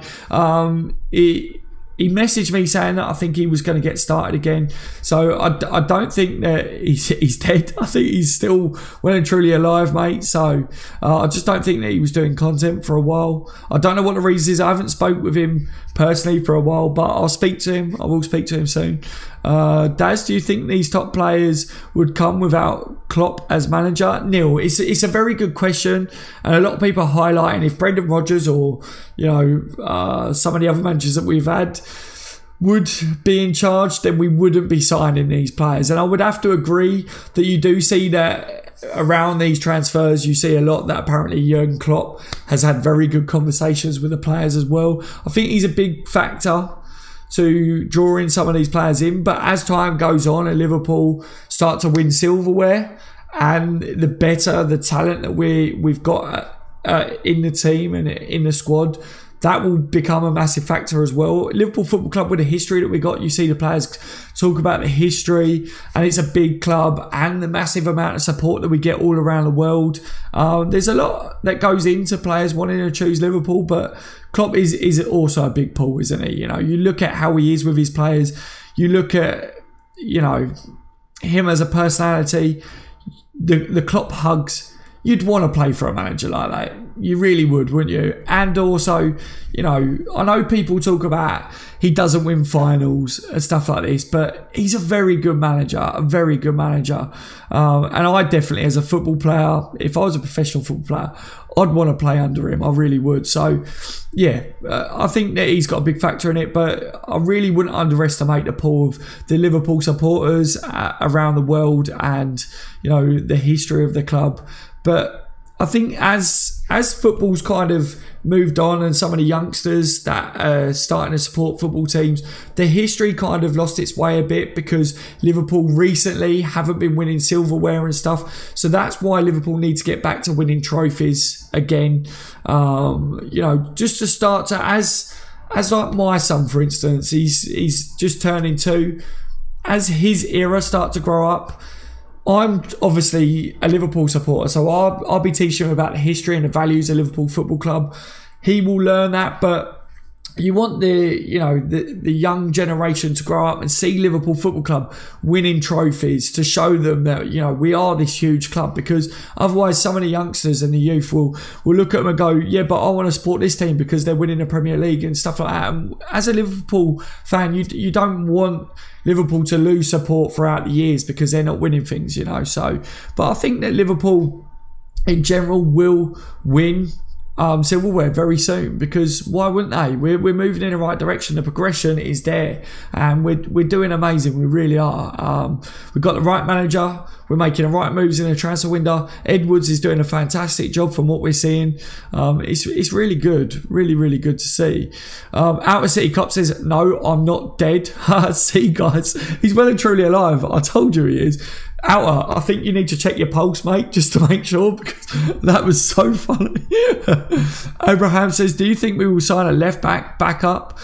S1: He messaged me saying that I think he was going to get started again. So I don't think that he's dead. I think he's still well and truly alive, mate. So I just don't think that he was doing content for a while. I don't know what the reason is. I haven't spoke with him personally for a while, but I'll speak to him. I will speak to him soon. Daz, do you think these top players would come without Klopp as manager? Neil, it's a very good question, and a lot of people are highlighting if Brendan Rodgers or some of the other managers that we've had would be in charge, then we wouldn't be signing these players. And I would have to agree that you do see that around these transfers, you see a lot that apparently Jurgen Klopp has had very good conversations with the players as well. I think he's a big factor to drawing some of these players in, but as time goes on and Liverpool start to win silverware, and the better the talent that we've got in the team and in the squad, that will become a massive factor as well. Liverpool Football Club, with the history that we got, you see the players talk about the history, and it's a big club, and the massive amount of support that we get all around the world. There's a lot that goes into players wanting to choose Liverpool, but Klopp is also a big pull, isn't he? You look at how he is with his players. You look at, him as a personality. The Klopp hugs. You'd want to play for a manager like that. You really would, wouldn't you? And also, I know people talk about he doesn't win finals and stuff like this, but he's a very good manager, And I definitely, as a football player, if I was a professional football player, I'd want to play under him. I really would. So, yeah, I think that he's got a big factor in it, but I really wouldn't underestimate the pull of the Liverpool supporters around the world and, the history of the club. But I think as football's kind of moved on, and some of the youngsters that are starting to support football teams, the history kind of lost its way a bit because Liverpool recently haven't been winning silverware and stuff. So that's why Liverpool need to get back to winning trophies again. Just to start to, as like my son, for instance, he's just turning 2. As his era start to grow up, I'm obviously a Liverpool supporter, so I'll be teaching him about the history and the values of Liverpool Football Club. He will learn that, but you want the young generation to grow up and see Liverpool Football Club winning trophies to show them that we are this huge club. Because otherwise, some of the youngsters and the youth will look at them and go, yeah, but I want to support this team because they're winning the Premier League and stuff like that. And as a Liverpool fan, you don't want Liverpool to lose support throughout the years because they're not winning things, So, but I think that Liverpool in general will win silverware very soon, because why wouldn't they? We're moving in the right direction. The progression is there, and we're doing amazing. We really are. We've got the right manager. We're making the right moves in the transfer window. Edwards is doing a fantastic job from what we're seeing. It's really good, really good to see. Outer City Cop says, no, I'm not dead. See, guys, he's well and truly alive. I told you he is. Outer, I think you need to check your pulse, mate, just to make sure, because that was so funny. Abraham says, do you think we will sign a left back up?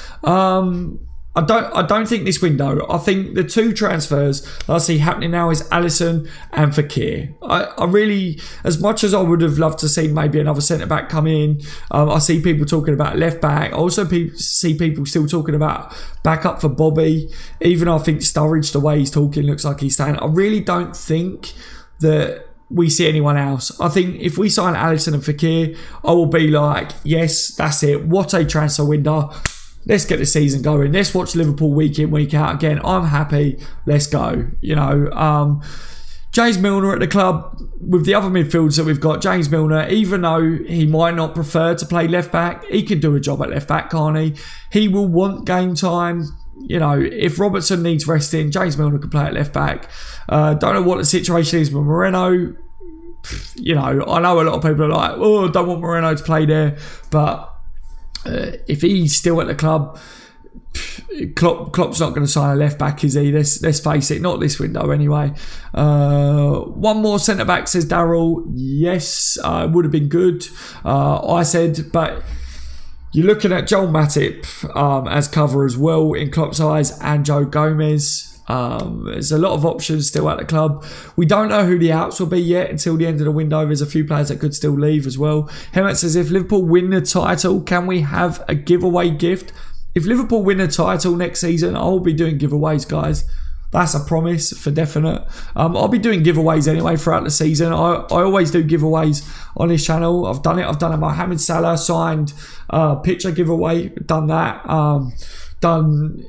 S1: I don't think this window. I think the 2 transfers that I see happening now is Alisson and Fekir. I really, as much as I would have loved to see maybe another centre back come in, I see people talking about left back. I also see people still talking about backup for Bobby. Even I think Sturridge, the way he's talking, looks like he's staying. I really don't think that we see anyone else. I think if we sign Alisson and Fekir, I will be like, yes, that's it. What a transfer window. Let's get the season going. Let's watch Liverpool week in, week out again. I'm happy. Let's go. James Milner at the club, with the other midfielders that we've got, James Milner, even though he might not prefer to play left back, he can do a job at left back, can't he? He will want game time. If Robertson needs resting, James Milner can play at left back. Don't know what the situation is with Moreno. I know a lot of people are like, oh, don't want Moreno to play there, but if he's still at the club, Klopp's not going to sign a left back, is he? Let's face it, not this window anyway. One more centre back, says Daryl. Yes, it would have been good. I said, but you're looking at Joel Matip as cover as well in Klopp's eyes, and Joe Gomez. There's a lot of options still at the club. We don't know who the outs will be yet until the end of the window. There's a few players that could still leave as well. Hemant says, if Liverpool win the title, can we have a giveaway gift? If Liverpool win the title next season, I'll be doing giveaways, guys. That's a promise for definite. I'll be doing giveaways anyway throughout the season. I always do giveaways on this channel. I've done it. I've done a Mohamed Salah signed picture giveaway. Done that. I've done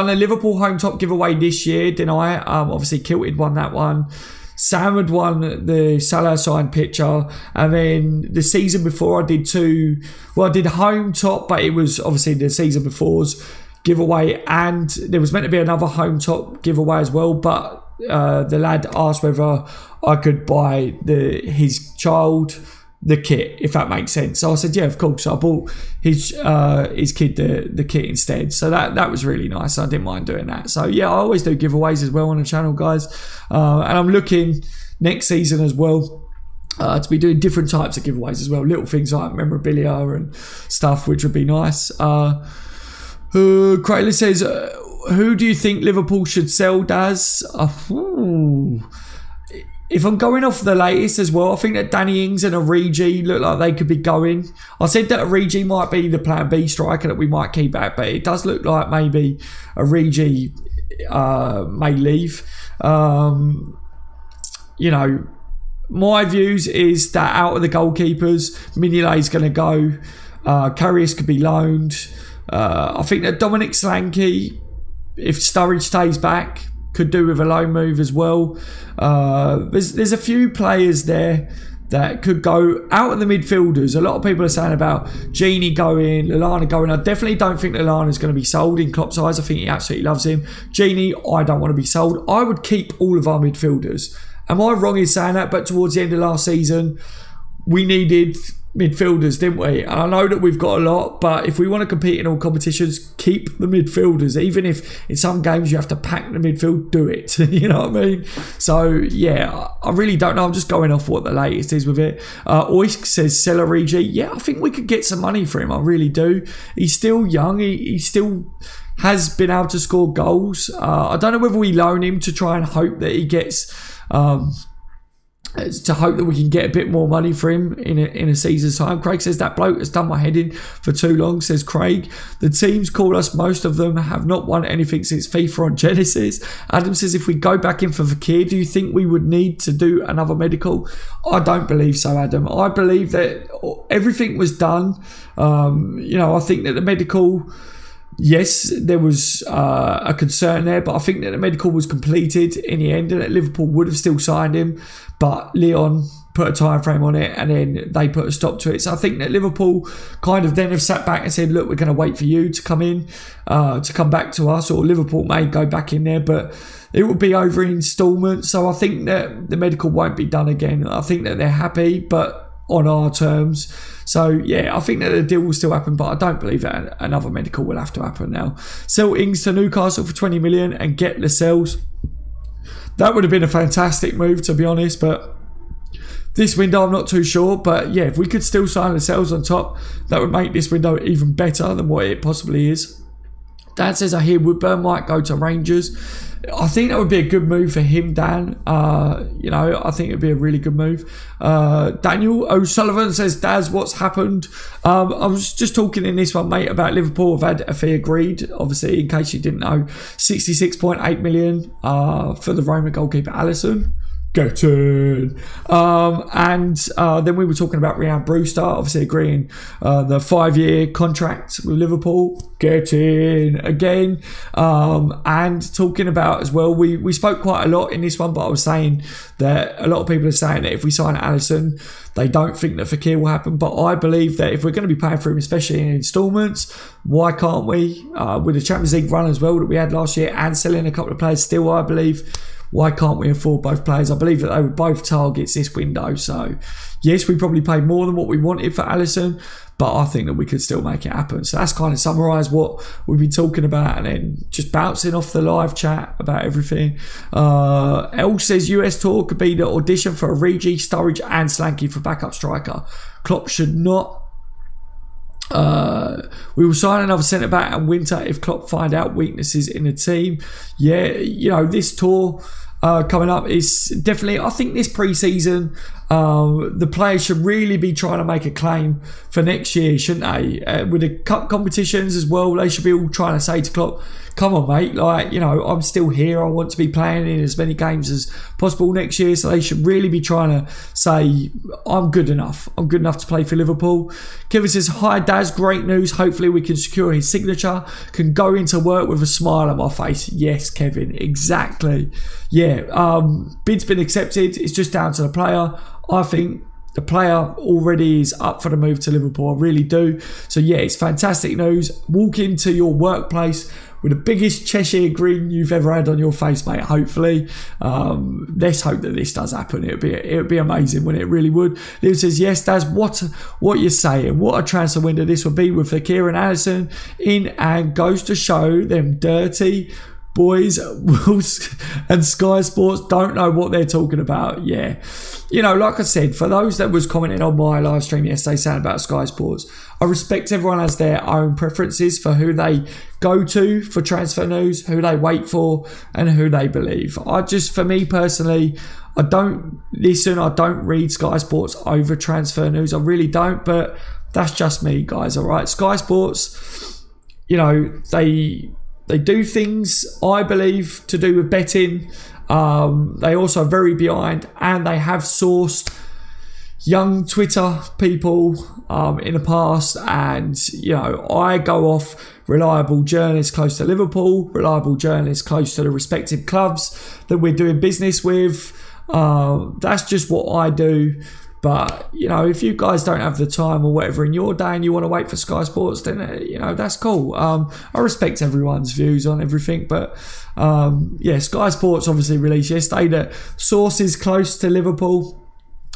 S1: a Liverpool home top giveaway this year, didn't I? Obviously, Kilted won that one. Sam had won the Salah signed picture, and then the season before I did two. Well, I did home top, but it was obviously the season before's giveaway, and there was meant to be another home top giveaway as well, but the lad asked whether I could buy his child the kit, if that makes sense. So I said, yeah, of course. So I bought his kid the kit instead. So that was really nice. I didn't mind doing that. So yeah, I always do giveaways as well on the channel, guys. And I'm looking next season as well to be doing different types of giveaways as well. Little things like memorabilia and stuff, which would be nice. Crayler says, who do you think Liverpool should sell, Daz? If I'm going off the latest as well, I think that Danny Ings and Origi look like they could be going. I said that Origi might be the plan B striker that we might keep out, but it does look like maybe Origi may leave. You know, my views is that out of the goalkeepers, Mignolet's going to go. Karius could be loaned. I think that Dominic Solanke, if Sturridge stays back, could do with a loan move as well. There's a few players there that could go out of the midfielders. A lot of people are saying about Gini going, Lallana going. I definitely don't think Lallana's going to be sold in Klopp's eyes. I think he absolutely loves him. Gini, I don't want to be sold. I would keep all of our midfielders. Am I wrong in saying that? But towards the end of last season, we needed midfielders, didn't we? And I know that we've got a lot, but if we want to compete in all competitions, keep the midfielders. Even if in some games you have to pack the midfield, do it. You know what I mean? So yeah, I really don't know. I'm just going off what the latest is with it. Oisk says sell Origi. Yeah, I think we could get some money for him. I really do. He's still young. He still has been able to score goals. I don't know whether we loan him to try and hope that he gets to hope that we can get a bit more money for him in a season's time. Craig says, that bloke has done my head in for too long, says Craig. The teams call us, most of them have not won anything since FIFA on Genesis. Adam says, if we go back in for Fekir, do you think we would need to do another medical? I don't believe so, Adam. I believe that everything was done. You know, I think that the medical... Yes, there was a concern there, but I think that the medical was completed in the end and that Liverpool would have still signed him, but Leon put a time frame on it and then they put a stop to it. So I think that Liverpool kind of then have sat back and said, look, we're going to wait for you to come in, to come back to us, or Liverpool may go back in there, but it will be over in instalments. So I think that the medical won't be done again. I think that they're happy, but on our terms. So yeah, I think that the deal will still happen, but I don't believe that another medical will have to happen now. Sell Ings to Newcastle for 20 million and get Lascelles. That would have been a fantastic move, to be honest, but this window I'm not too sure. But yeah, if we could still sign Lascelles on top, that would make this window even better than what it possibly is. Dan says, I hear Woodburn might go to Rangers. I think that would be a good move for him, Dan. You know, I think it would be a really good move. Daniel O'Sullivan says, Daz, what's happened? I was just talking in this one, mate, about Liverpool have had a fee agreed. Obviously, in case you didn't know, 66.8 million for the Roma goalkeeper Alisson. Get in. And then we were talking about Ryan Brewster, obviously agreeing the 5-year contract with Liverpool. Get in again. And talking about as well, we spoke quite a lot in this one, but I was saying that a lot of people are saying that if we sign Alisson, they don't think that Fekir will happen. But I believe that if we're going to be paying for him, especially in instalments, why can't we? With the Champions League run as well that we had last year and selling a couple of players still, I believe, why can't we afford both players? I believe that they were both targets this window. So, yes, we probably paid more than what we wanted for Alisson, but I think that we could still make it happen. So that's kind of summarised what we've been talking about, and then just bouncing off the live chat about everything. El says US tour could be the audition for Origi, Sturridge and Solanke for backup striker. Klopp should not We will sign another centre back in winter if Klopp find out weaknesses in the team. Yeah, you know, this tour coming up is definitely, I think this pre-season, the players should really be trying to make a claim for next year, shouldn't they? With the cup competitions as well, they should be all trying to say to Klopp, come on mate, like, you know, I'm still here, I want to be playing in as many games as possible next year. So they should really be trying to say, I'm good enough to play for Liverpool. Kevin says, hi Daz, great news, hopefully we can secure his signature, can go into work with a smile on my face. Yes Kevin, exactly. Yeah, bid's been accepted, it's just down to the player. I think the player already is up for the move to Liverpool, I really do. So yeah, it's fantastic news. Walk into your workplace with the biggest Cheshire grin you've ever had on your face, mate, hopefully. Let's hope that this does happen. It would be amazing, wouldn't it? It really would. Liv says, yes, Daz, what you're saying. What a transfer window this would be with Kieran Alisson in, and goes to show them dirty boys and Sky Sports don't know what they're talking about. Yeah, you know, like I said, for those that was commenting on my live stream yesterday saying about Sky Sports, I respect everyone has their own preferences for who they go to for transfer news, who they wait for, and who they believe. For me personally, I don't listen, I don't read Sky Sports over transfer news, I really don't, but that's just me, guys, all right? Sky Sports, you know, they do things, I believe, to do with betting. They also are very behind, and they have sourced young Twitter people in the past. And, you know, I go off reliable journalists close to Liverpool, reliable journalists close to the respective clubs that we're doing business with. That's just what I do. But, you know, if you guys don't have the time or whatever in your day and you want to wait for Sky Sports, then, you know, that's cool. I respect everyone's views on everything. But, yeah, Sky Sports obviously released yesterday that sources close to Liverpool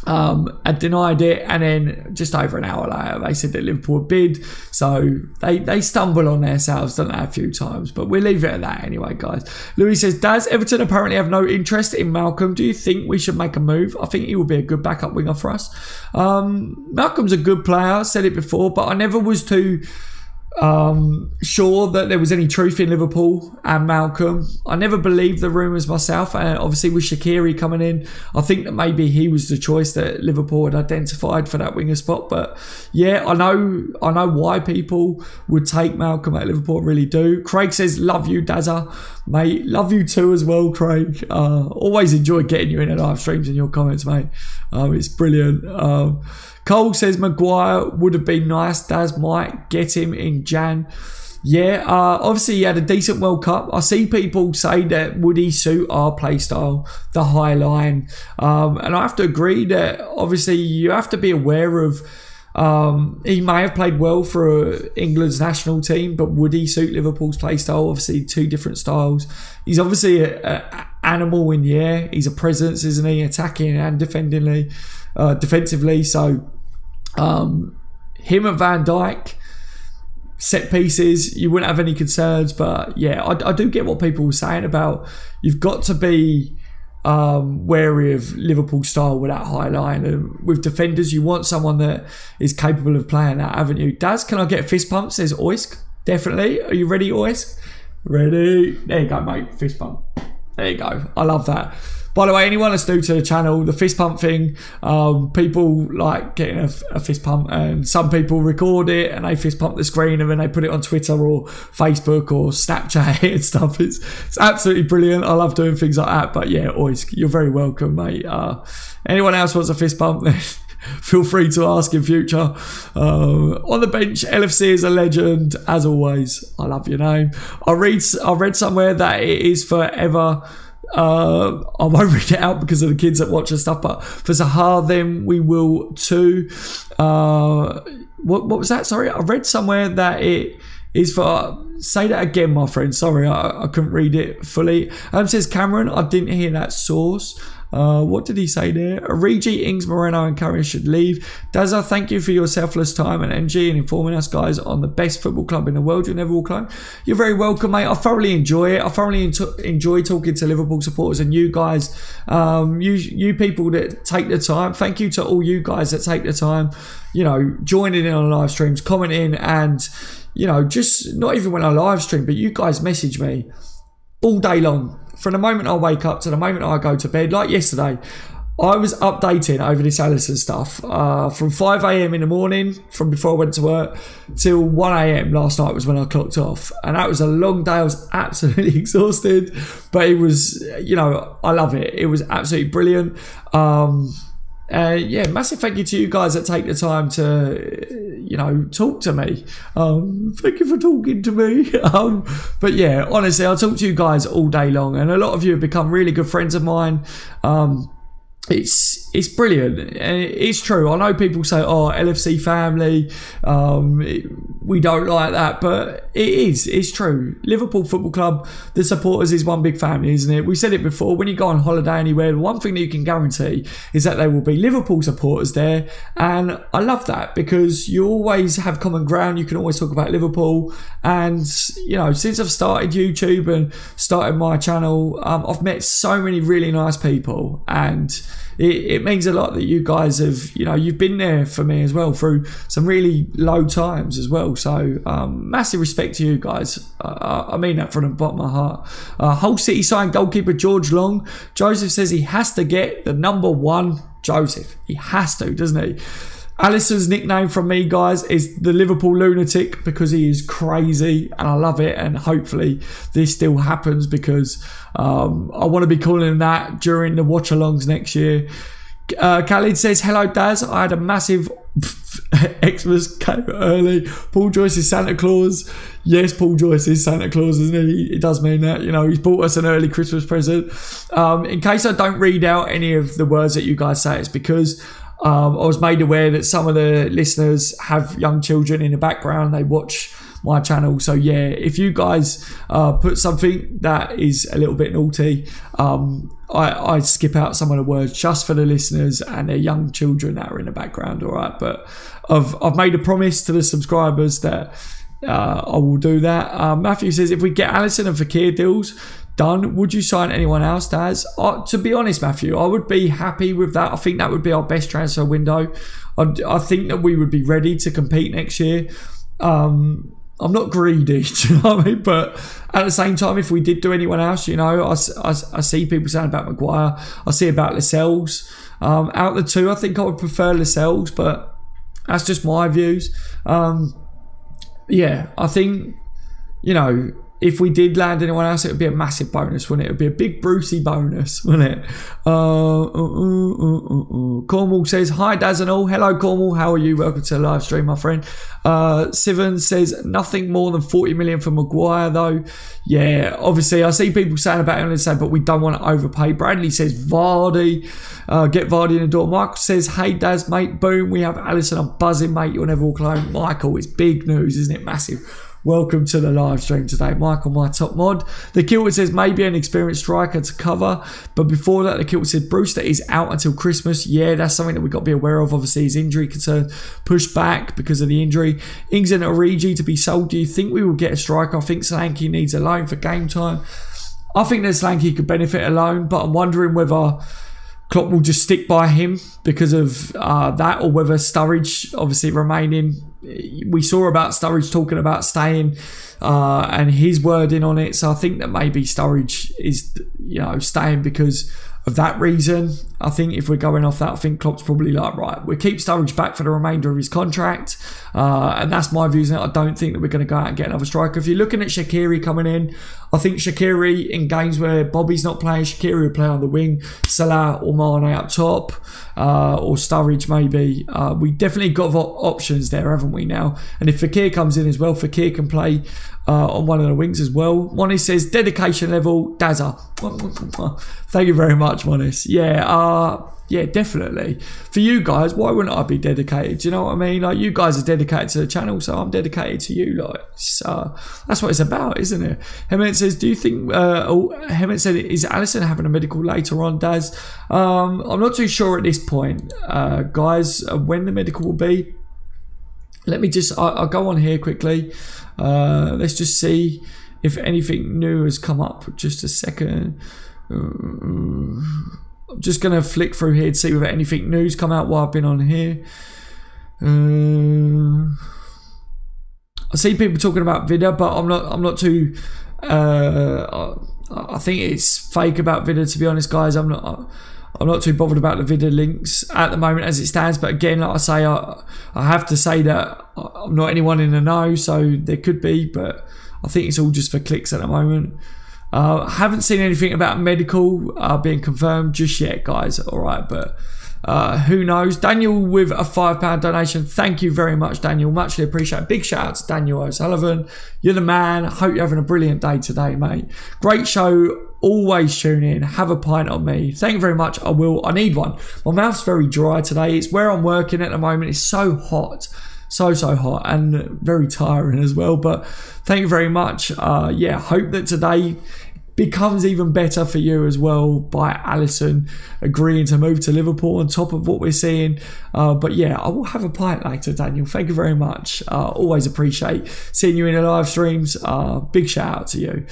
S1: had denied it, and then just over an hour later they said that Liverpool would bid. So they stumble on themselves, don't they, a few times, but we'll leave it at that anyway, guys. Louis says, Daz, Everton apparently have no interest in Malcolm. Do you think we should make a move? I think he will be a good backup winger for us. Malcolm's a good player, I said it before, but I never was too sure that there was any truth in Liverpool and Malcolm. I never believed the rumours myself, and obviously with Shaqiri coming in, I think that maybe he was the choice that Liverpool had identified for that winger spot. But yeah, I know why people would take Malcolm at Liverpool, I really do. Craig says, love you Dazza, mate. Love you too as well, Craig. Always enjoy getting you in the live streams and your comments, mate. It's brilliant. Cole says Maguire would have been nice. Daz might get him in Jan. Yeah, obviously he had a decent World Cup. I see people say that would he suit our play style, the high line, and I have to agree that obviously you have to be aware of. He may have played well for England's national team, but would he suit Liverpool's play style? Obviously two different styles. He's obviously an animal in the air. He's a presence, isn't he, attacking and defensively. So him and Van Dijk, set pieces, you wouldn't have any concerns. But yeah, I do get what people were saying about you've got to be wary of Liverpool style with that high line, and with defenders you want someone that is capable of playing that, haven't you? Daz, can I get a fist pump? Says Oisk. Definitely. Are you ready, Oisk? Ready? There you go, mate. Fist pump. There you go. I love that. By the way, anyone that's new to the channel, the fist pump thing, people like getting a fist pump, and some people record it and they fist pump the screen and then they put it on Twitter or Facebook or Snapchat and stuff. It's absolutely brilliant. I love doing things like that. But yeah, Oisk, you're very welcome, mate. Anyone else wants a fist pump, then feel free to ask in future. On the bench, LFC is a legend, as always. I love your name. I read somewhere that it is forever. I won't read it out because of the kids that watch and stuff, but for Zaha, then we will too. What was that? Sorry, I read somewhere that it is for. Say that again, my friend. Sorry, I couldn't read it fully. Says Cameron, I didn't hear that source. What did he say there? Origi, Ings, Moreno and Carrier should leave. Dazza, thank you for your selfless time and energy and informing us guys on the best football club in the world. You'll never walk alone. You're very welcome, mate. I thoroughly enjoy it. I thoroughly enjoy talking to Liverpool supporters and you guys, you people that take the time. Thank you to all you guys that take the time, you know, joining in on live streams, commenting, and you know, just not even when I live stream, but you guys message me all day long. From the moment I wake up to the moment I go to bed, like yesterday, I was updating over this Alisson stuff from 5 a.m. in the morning, from before I went to work, till 1 a.m. last night was when I clocked off. And that was a long day. I was absolutely exhausted, but it was, you know, I love it. It was absolutely brilliant. Yeah, massive thank you to you guys that take the time to, you know, talk to me. Thank you for talking to me. But yeah, honestly, I talk to you guys all day long, and a lot of you have become really good friends of mine. It's brilliant. It's true. I know people say, oh, LFC family, we don't like that, but it is. It's true. Liverpool Football Club, the supporters is one big family, isn't it? We said it before, when you go on holiday anywhere, the one thing that you can guarantee is that there will be Liverpool supporters there, and I love that because you always have common ground. You can always talk about Liverpool, and you know, since I've started YouTube and started my channel, I've met so many really nice people, and it means a lot that you guys have, you know, you've been there for me as well through some really low times as well. So massive respect to you guys. I mean that from the bottom of my heart. Hull City signed goalkeeper George Long. Joseph says he has to get the #1. Joseph, he has to, doesn't he? Alisson's nickname from me, guys, is the Liverpool lunatic because he is crazy and I love it, and hopefully this still happens because I want to be calling him that during the watch-alongs next year. Khalid says, hello Daz, I had a massive Xmas came early. Paul Joyce is Santa Claus. Yes, Paul Joyce is Santa Claus, isn't he? It does mean that, you know, he's bought us an early Christmas present. In case I don't read out any of the words that you guys say, it's because I was made aware that some of the listeners have young children in the background. They watch my channel. So yeah, if you guys put something that is a little bit naughty, I skip out some of the words just for the listeners and their young children that are in the background. All right, but I've made a promise to the subscribers that I will do that. Matthew says, if we get Alisson and Fekir deals done, would you sign anyone else, Daz? To be honest, Matthew, I would be happy with that. I think that would be our best transfer window. I think that we would be ready to compete next year. I'm not greedy, do you know what I mean? But at the same time, if we did do anyone else, you know, I see people saying about Maguire. I see about Lascelles. Out of the two, I think I would prefer Lascelles, but that's just my views. Yeah, I think, you know, if we did land anyone else, it would be a massive bonus, wouldn't it? It would be a big Brucey bonus, wouldn't it? Cornwall says, hi Daz and all. Hello Cornwall, how are you? Welcome to the live stream, my friend. Sivan says, nothing more than 40 million for Maguire though. Yeah, obviously I see people saying about him and say, but we don't want to overpay. Bradley says, Vardy, get Vardy in the door. Michael says, hey Daz, mate, boom, we have Alisson. I'm buzzing, mate, you'll never walk alone. Michael, it's big news, isn't it? Massive. Welcome to the live stream today, Michael, my top mod. The Kilter says maybe an experienced striker to cover, but before that, the Kilter said Brewster is out until Christmas. Yeah, that's something that we've got to be aware of. Obviously, his injury concern pushed back because of the injury. Ings and Origi to be sold. Do you think we will get a striker? I think Solanke needs a loan for game time. I think that Solanke could benefit a loan, but I'm wondering whether Klopp will just stick by him because of that, or whether Sturridge obviously remaining. We saw about Sturridge talking about staying and his wording on it. So I think that maybe Sturridge is, you know, staying because of that reason. I think if we're going off that, I think Klopp's probably like, right, we'll keep Sturridge back for the remainder of his contract. And that's my views on it. I don't think that we're going to go out and get another striker. If you're looking at Shaqiri coming in, I think Shaqiri in games where Bobby's not playing, Shaqiri will play on the wing, Salah or Mane up top, or Sturridge maybe. We definitely got options there, haven't we now? And if Fekir comes in as well, Fekir can play on one of the wings as well. Monis says, dedication level, Dazza. Thank you very much, Monis. Yeah, yeah, definitely. For you guys, why wouldn't I be dedicated? Do you know what I mean? Like, you guys are dedicated to the channel, so I'm dedicated to you. Like, that's what it's about, isn't it? Hemant says, do you think, Hemant said, is Alisson having a medical later on, Daz? I'm not too sure at this point, guys, when the medical will be. Let me just, I'll go on here quickly. Let's just see if anything new has come up. Just a second. I'm just going to flick through here to see if anything new's come out while I've been on here. I see people talking about Vida, but I'm not too... I think it's fake about Vida, to be honest, guys. I'm not too bothered about the Vida links at the moment as it stands. But again, like I say, I have to say that I'm not anyone in the know, so there could be, but I think it's all just for clicks at the moment. Haven't seen anything about medical being confirmed just yet, guys. All right, but who knows? Daniel with a £5 donation. Thank you very much, Daniel. Muchly appreciated. Big shout out to Daniel O'Sullivan. You're the man. Hope you're having a brilliant day today, mate. Great show. Always tune in. Have a pint on me. Thank you very much. I will. I need one. My mouth's very dry today. It's where I'm working at the moment. It's so hot. So hot and very tiring as well, but thank you very much. Yeah, hope that today becomes even better for you as well by Alisson agreeing to move to Liverpool on top of what we're seeing. But yeah, I will have a pint later, Daniel. Thank you very much. Always appreciate seeing you in the live streams. Big shout out to you.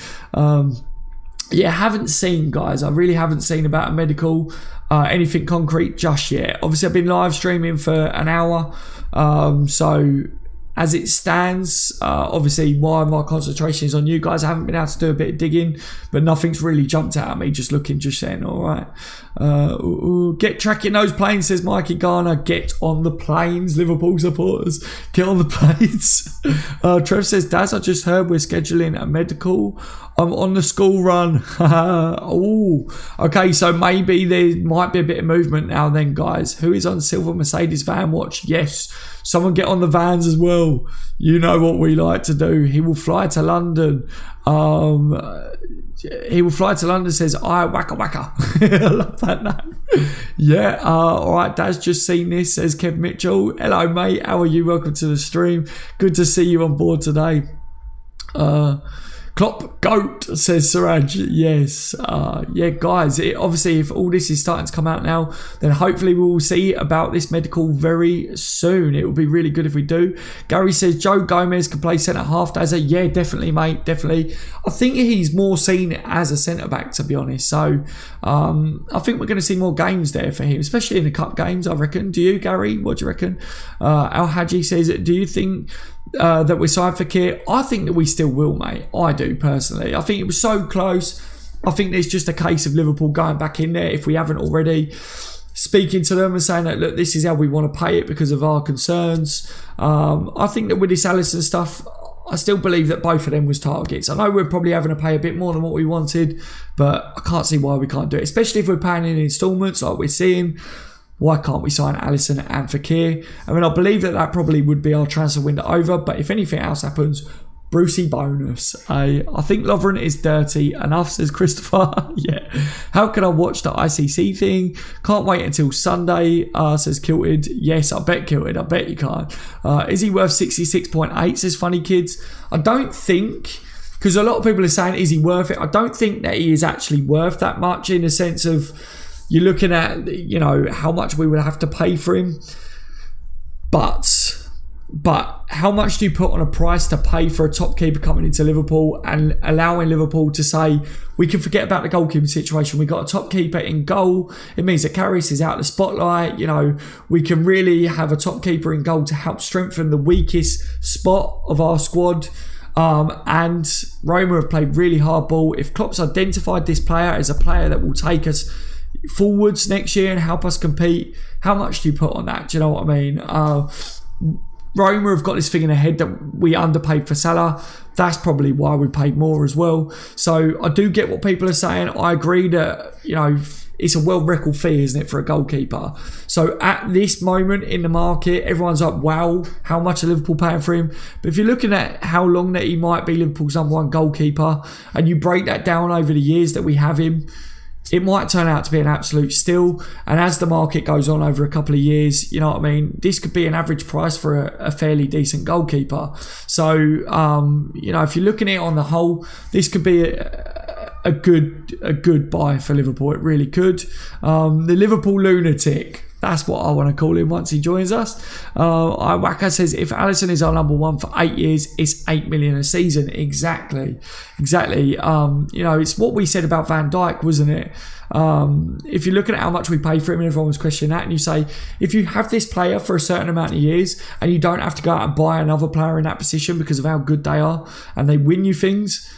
S1: Yeah, haven't seen, guys. I really haven't seen about a medical, anything concrete just yet. Obviously, I've been live streaming for an hour. So as it stands, obviously while my concentration is on you guys, I haven't been able to do a bit of digging, but nothing's really jumped out at me just looking just then. All right. Get tracking those planes, says Mikey Garner. Get on the planes, Liverpool supporters. Get on the planes. Trev says, Daz, I just heard we're scheduling a medical. I'm on the school run. Oh, okay, so maybe there might be a bit of movement now then, guys. Who is on Silver Mercedes van watch? Yes, someone get on the vans as well. You know what we like to do. He will fly to London. He will fly to London, says, I wacka wacka. I love that name. Yeah, all right, Daz, just seen this, says Kev Mitchell. Hello, mate. How are you? Welcome to the stream. Good to see you on board today. Klopp goat, says Siraj. Yes. Yeah, guys, obviously if all this is starting to come out now, then hopefully we will see about this medical very soon. It will be really good if we do. Gary says Joe Gomez can play centre half. Yeah, definitely, mate, definitely. I think he's more seen as a centre back, to be honest. So I think we're going to see more games there for him, especially in the cup games, I reckon. Do you, Gary? What do you reckon? Al Haji says, do you think that we're signed for Kier? I think that we still will, mate. I do, personally. I think it was so close. I think there's just a case of Liverpool going back in there, if we haven't already, speaking to them and saying that, look, this is how we want to pay it because of our concerns. I think that with this Alisson stuff, I still believe that both of them was targets. I know we're probably having to pay a bit more than what we wanted, but I can't see why we can't do it, especially if we're paying in instalments like we're seeing. Why can't we sign Alisson and Fekir? I mean, I believe that that probably would be our transfer window over, but if anything else happens, Brucey bonus. I think Lovren is dirty enough, says Christopher. Yeah. How can I watch the ICC thing? Can't wait until Sunday, says Kilted. Yes, I bet, Kilted. I bet you can't. Is he worth 66.8, says Funny Kids? I don't think, because a lot of people are saying, is he worth it? I don't think that he is actually worth that much, in the sense of, you're looking at, you know, how much we would have to pay for him. But how much do you put on a price to pay for a top keeper coming into Liverpool and allowing Liverpool to say, we can forget about the goalkeeping situation. We got a top keeper in goal. It means that Karius is out of the spotlight. You know, we can really have a top keeper in goal to help strengthen the weakest spot of our squad. And Roma have played really hard ball. If Klopp's identified this player as a player that will take us forwards next year and help us compete, how much do you put on that? Do you know what I mean? Roma have got this thing in their head that we underpaid for Salah. That's probably why we paid more as well. So I do get what people are saying. I agree that, you know, it's a world record fee, isn't it, for a goalkeeper? So at this moment in the market, everyone's like, wow, how much are Liverpool paying for him? But if you're looking at how long that he might be Liverpool's #1 goalkeeper, and you break that down over the years that we have him, it might turn out to be an absolute steal. And as the market goes on over a couple of years, you know what I mean, this could be an average price for a fairly decent goalkeeper. So, you know, if you're looking at it on the whole, this could be a good buy for Liverpool. It really could. The Liverpool lunatic. That's what I want to call him once he joins us. Waka says, if Alisson is our number one for 8 years, it's 8 million a season. Exactly. You know, it's what we said about Van Dijk, wasn't it? If you're looking at how much we pay for him, and everyone was questioning that, and you say, if you have this player for a certain amount of years and you don't have to go out and buy another player in that position because of how good they are and they win you things,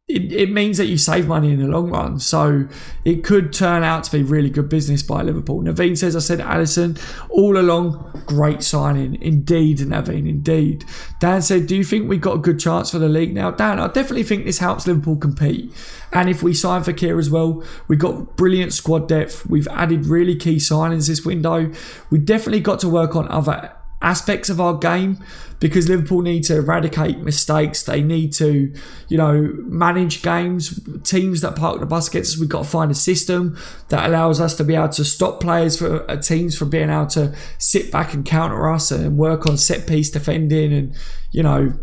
S1: it means that you save money in the long run. So it could turn out to be really good business by Liverpool. Naveen says, I said Alisson all along, great signing. Indeed, Naveen, indeed. Dan said, do you think we got a good chance for the league now? Dan, I definitely think this helps Liverpool compete. And if we sign Fekir as well, we've got brilliant squad depth. We've added really key signings this window. We definitely got to work on other aspects of our game, because Liverpool need to eradicate mistakes. They need to, you know, manage games. Teams that park the bus against us, we've got to find a system that allows us to be able to stop players for teams from being able to sit back and counter us and work on set piece defending. And, you know,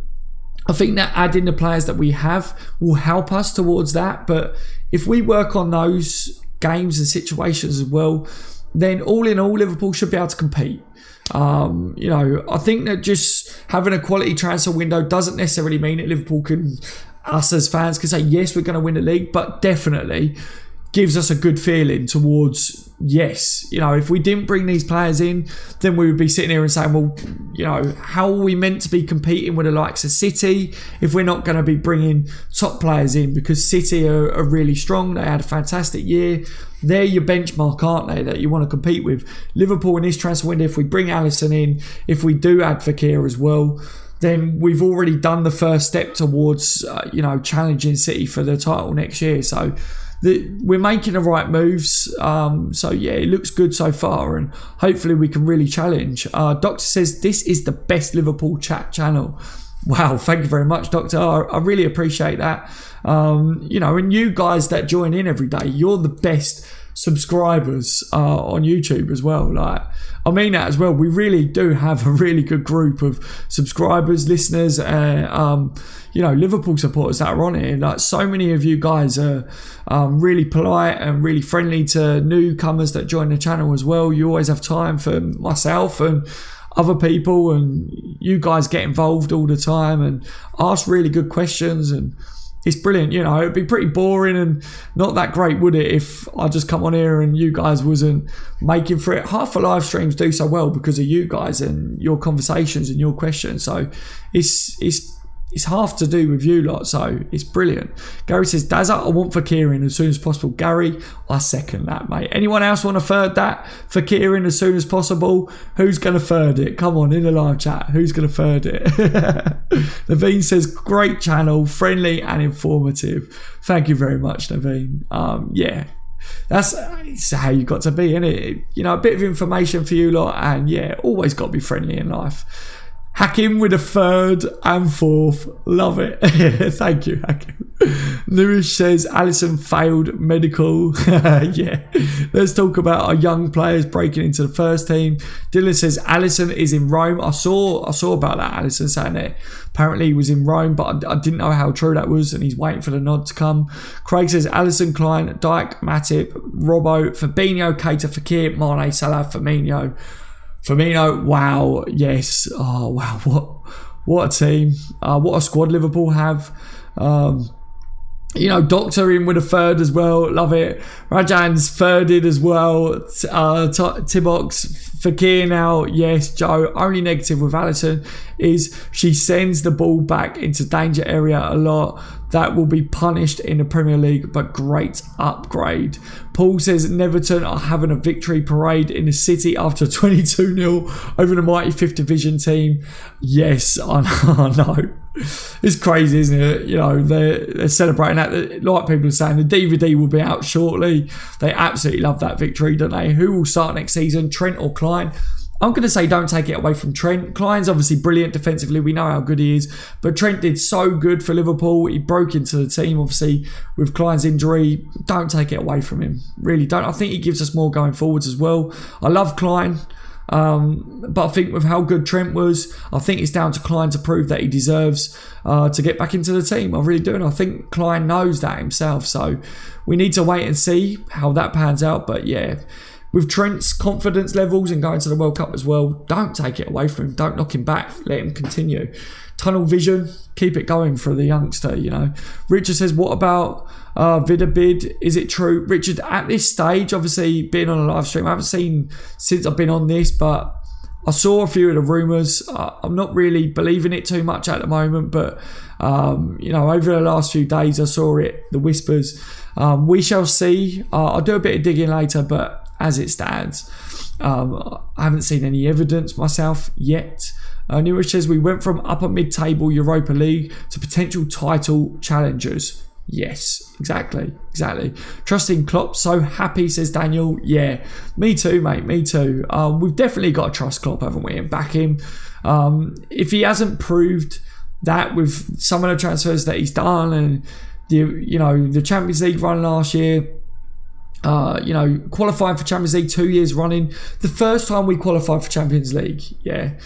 S1: I think that adding the players that we have will help us towards that. But if we work on those games and situations as well, then all in all, Liverpool should be able to compete. You know, I think that just having a quality transfer window doesn't necessarily mean that Liverpool can, us as fans can say, yes, we're going to win the league, but definitely gives us a good feeling towards, yes, you know, if we didn't bring these players in, then we would be sitting here and saying, well, you know, how are we meant to be competing with the likes of City if we're not going to be bringing top players in? Because City are really strong. They had a fantastic year. They're your benchmark, aren't they, that you want to compete with. Liverpool in this transfer window, if we bring Alisson in, if we do add Fekir as well, then we've already done the first step towards, you know, challenging City for the title next year. So we're making the right moves. So yeah, it looks good so far, and hopefully we can really challenge. Doctor says, this is the best Liverpool chat channel. Wow, thank you very much, Doctor. I really appreciate that. You know, and you guys that join in every day, you're the best subscribers on YouTube as well. Like, I mean that as well. We really do have a really good group of subscribers, listeners, you know, Liverpool supporters that are on here. Like, so many of you guys are really polite and really friendly to newcomers that join the channel as well. You always have time for myself and other people, and you guys get involved all the time and ask really good questions, and it's brilliant. You know, it'd be pretty boring and not that great, would it, if I just come on here and you guys wasn't making for it. Half the live streams do so well because of you guys and your conversations and your questions. So it's half to do with you lot, so it's brilliant. Gary says, Dazza, I want Fekir in as soon as possible. Gary, I second that, mate. Anyone else want to third that? Fekir in as soon as possible? Who's going to third it? Come on, in the live chat. Who's going to third it? Naveen says, great channel, friendly and informative. Thank you very much, Naveen. Yeah. That's how you got to be, innit? You know, a bit of information for you lot, and yeah, always got to be friendly in life. Hakim with a third and fourth. Love it. Thank you, Hakim. Lewis says, Alisson failed medical. Yeah. Let's talk about our young players breaking into the first team. Dylan says, Alisson is in Rome. I saw about that, Alisson saying it. Apparently he was in Rome, but I didn't know how true that was, and he's waiting for the nod to come. Craig says, Alisson, Klein, Dijk, Matip, Robbo, Fabinho, Keita, Fekir, Mane, Salah, Firmino, wow, yes. Oh, wow, what a team. What a squad Liverpool have. You know, Doctor in with a third as well. Love it. Rajan's thirded as well. Tibox, Fekir now. Yes, Joe. Only negative with Alisson is she sends the ball back into danger area a lot. That will be punished in the Premier League, but great upgrade. Paul says, Neverton are having a victory parade in the city after 22-0 over the mighty 5th Division team. Yes, I know. It's crazy, isn't it? You know, they're celebrating that. Like people are saying, the DVD will be out shortly. They absolutely love that victory, don't they? Who will start next season, Trent or Klein? I'm going to say don't take it away from Trent. Klein's obviously brilliant defensively. We know how good he is. But Trent did so good for Liverpool. He broke into the team, obviously, with Klein's injury. Don't take it away from him. Really don't. I think he gives us more going forwards as well. I love Klein. But I think with how good Trent was, I think it's down to Klein to prove that he deserves to get back into the team. I really do. And I think Klein knows that himself. So we need to wait and see how that pans out. But yeah, with Trent's confidence levels and going to the World Cup as well, don't take it away from him. Don't knock him back. Let him continue. Tunnel vision, keep it going for the youngster, you know. Richard says, what about Vidabid? Is it true? Richard, at this stage, obviously being on a live stream, I haven't seen since I've been on this, but I saw a few of the rumours. I'm not really believing it too much at the moment, but you know, over the last few days I saw it, the whispers. We shall see. I'll do a bit of digging later, but as it stands, I haven't seen any evidence myself yet. Newish says, we went from upper mid-table Europa League to potential title challengers. Yes, exactly. Trusting Klopp, so happy, says Daniel. Yeah, me too, mate, me too. We've definitely got to trust Klopp, haven't we, and back him. If he hasn't proved that with some of the transfers that he's done and the Champions League run last year, qualifying for Champions League 2 years running. The first time we qualified for Champions League, a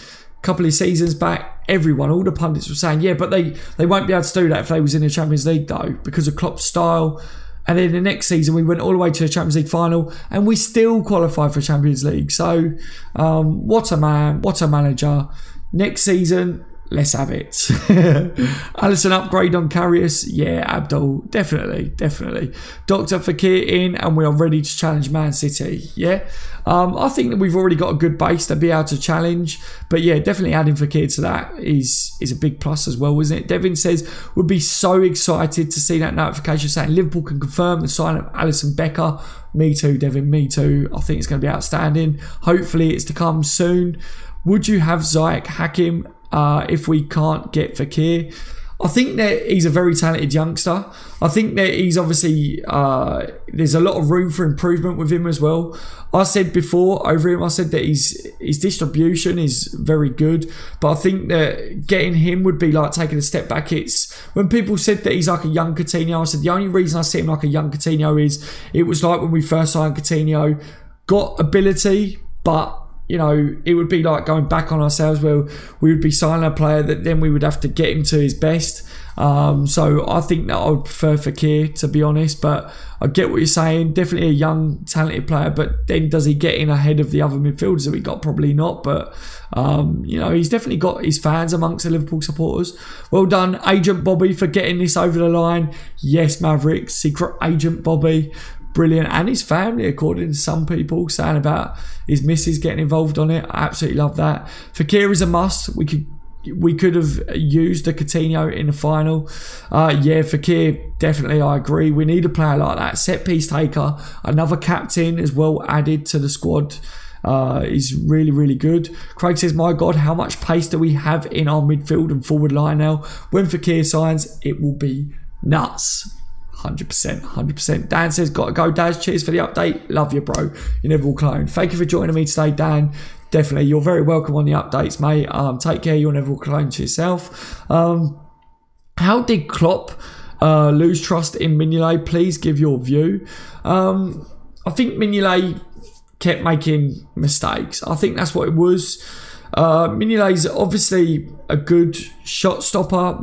S1: couple of seasons back, all the pundits were saying, yeah, but they won't be able to do that if they was in the Champions League though, because of Klopp's style. And then the next season we went all the way to the Champions League final and we still qualified for Champions League. So what a man, what a manager. Next season, let's have it. Alisson upgrade on Karius. Yeah, Abdul. Definitely. Dr. Fakir in and we are ready to challenge Man City. Yeah. I think that we've already got a good base to be able to challenge. But yeah, definitely adding Fakir to that is a big plus as well, isn't it? Devin says, would be so excited to see that notification saying Liverpool can confirm the sign of Alisson Becker. Me too, Devin. Me too. I think it's going to be outstanding. Hopefully it's to come soon. Would you have Ziyech, Hakim, if we can't get Fakir? I think that he's a very talented youngster. I think that he's obviously, there's a lot of room for improvement with him as well. I said before over him, I said that his distribution is very good, but I think that getting him would be like taking a step back. It's when people said that he's like a young Coutinho, I said the only reason I see him like a young Coutinho is it was like when we first signed Coutinho, got ability, but it would be like going back on ourselves where we would be signing a player that then we would have to get him to his best. So I think that I would prefer Fakir, to be honest, but I get what you're saying. Definitely a young, talented player, but then does he get in ahead of the other midfielders that we got? Probably not, but he's definitely got his fans amongst the Liverpool supporters. Well done, Agent Bobby, for getting this over the line. Yes, Maverick, secret Agent Bobby. Brilliant. And his family, according to some people, saying about his missus getting involved on it. I absolutely love that. Fakir is a must. We could have used a Coutinho in the final. Fakir, definitely, I agree. We need a player like that. Set piece taker. Another captain as well added to the squad. Is really, really good. Craig says, my God, how much pace do we have in our midfield and forward line now? When Fakir signs, it will be nuts. 100%. Dan says, got to go, Daz. Cheers for the update. Love you, bro. You never will clone. Thank you for joining me today, Dan. Definitely, you're very welcome on the updates, mate. Take care. You'll never will clone to yourself. How did Klopp lose trust in Mignolet? Please give your view. I think Mignolet kept making mistakes. I think that's what it was. Mignolet's obviously a good shot stopper.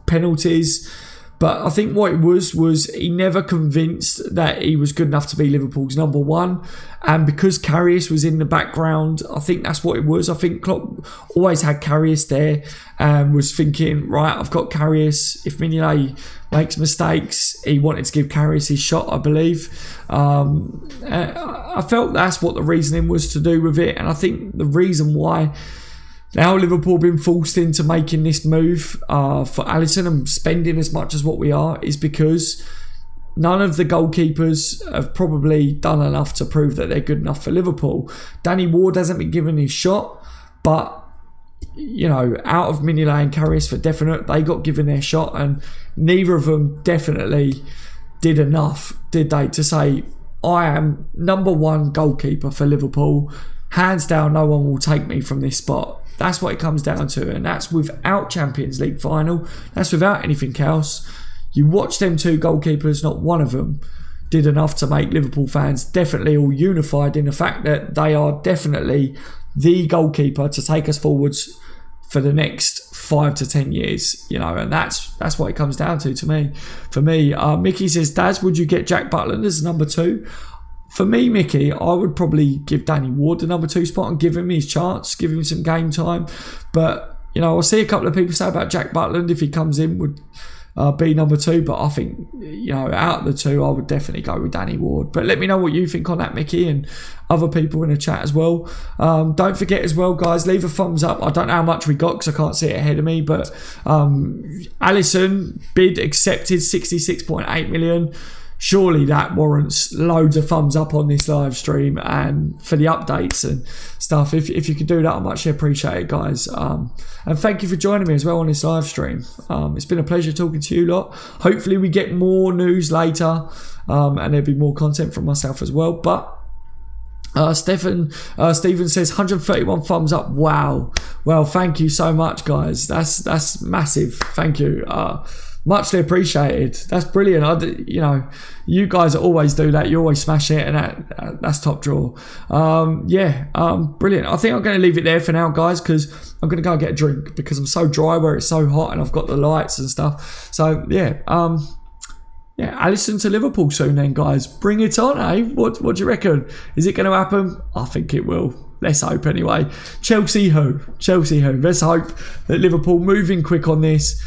S1: Penalties. But I think what it was he never convinced that he was good enough to be Liverpool's number one. And because Karius was in the background, I think that's what it was. I think Klopp always had Karius there and was thinking, right, I've got Karius. If Mignolet makes mistakes, he wanted to give Karius his shot, I believe. I felt that's what the reasoning was to do with it. And I think the reason why now Liverpool been forced into making this move for Alisson and spending as much as what we are is because none of the goalkeepers have probably done enough to prove that they're good enough for Liverpool. Danny Ward hasn't been given his shot, but out of Mignolet and Karius for definite, they got given their shot, and neither of them definitely did enough, did they, to say, I am number one goalkeeper for Liverpool. hands down, no one will take me from this spot. That's what it comes down to, and that's without Champions League final. That's without anything else. You watch them two goalkeepers, not one of them did enough to make Liverpool fans definitely all unified in the fact that they are definitely the goalkeeper to take us forwards for the next 5 to 10 years, you know, and that's what it comes down to me. For me, Mickey says, Daz, would you get Jack Butland as number 2? For me, Mickey, I would probably give Danny Ward the number 2 spot and give him his chance, give him some game time. But, you know, I'll see a couple of people say about Jack Butland, if he comes in, would be number 2. But I think, you know, out of the 2, I would definitely go with Danny Ward. But let me know what you think on that, Mickey, and other people in the chat as well. Don't forget as well, guys, leave a thumbs up. I don't know how much we got because I can't see it ahead of me, but Alisson bid accepted, 66.8 million. Surely that warrants loads of thumbs up on this live stream and for the updates and stuff. If you could do that, I much appreciate it, guys. And thank you for joining me as well on this live stream. It's been a pleasure talking to you lot. Hopefully we get more news later, and there'll be more content from myself as well. But Steven says 131 thumbs up. Wow. Well, thank you so much, guys. That's massive. Thank you. Muchly appreciated. That's brilliant. You know, you guys always do that. You always smash it, and that's top draw. Brilliant. I think I'm going to leave it there for now, guys, because I'm going to go and get a drink because I'm so dry where it's so hot and I've got the lights and stuff. So yeah, Alisson to Liverpool soon, then, guys. Bring it on, eh? What do you reckon? Is it going to happen? I think it will. Let's hope anyway. Chelsea who? Let's hope that Liverpool moving quick on this.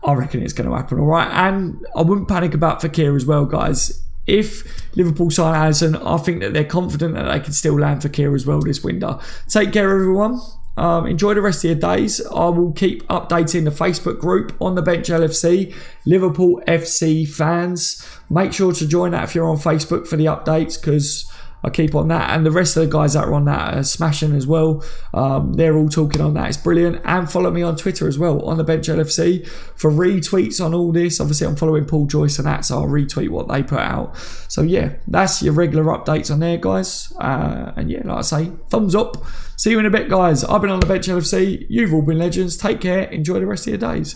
S1: I reckon it's going to happen, all right? And I wouldn't panic about Fekir as well, guys. If Liverpool sign Alisson, I think that they're confident that they can still land Fekir as well this window. Take care, everyone. Enjoy the rest of your days. I will keep updating the Facebook group on the Bench LFC, Liverpool FC fans. Make sure to join that if you're on Facebook for the updates, because I keep on that, and the rest of the guys that are on that are smashing as well. They're all talking on that. It's brilliant. And follow me on Twitter as well, on the Bench LFC, for retweets on all this. Obviously, I'm following Paul Joyce and that, so I'll retweet what they put out. So yeah, that's your regular updates on there, guys. And yeah, like I say, thumbs up. See you in a bit, guys. I've been on the Bench LFC. You've all been legends. Take care. Enjoy the rest of your days.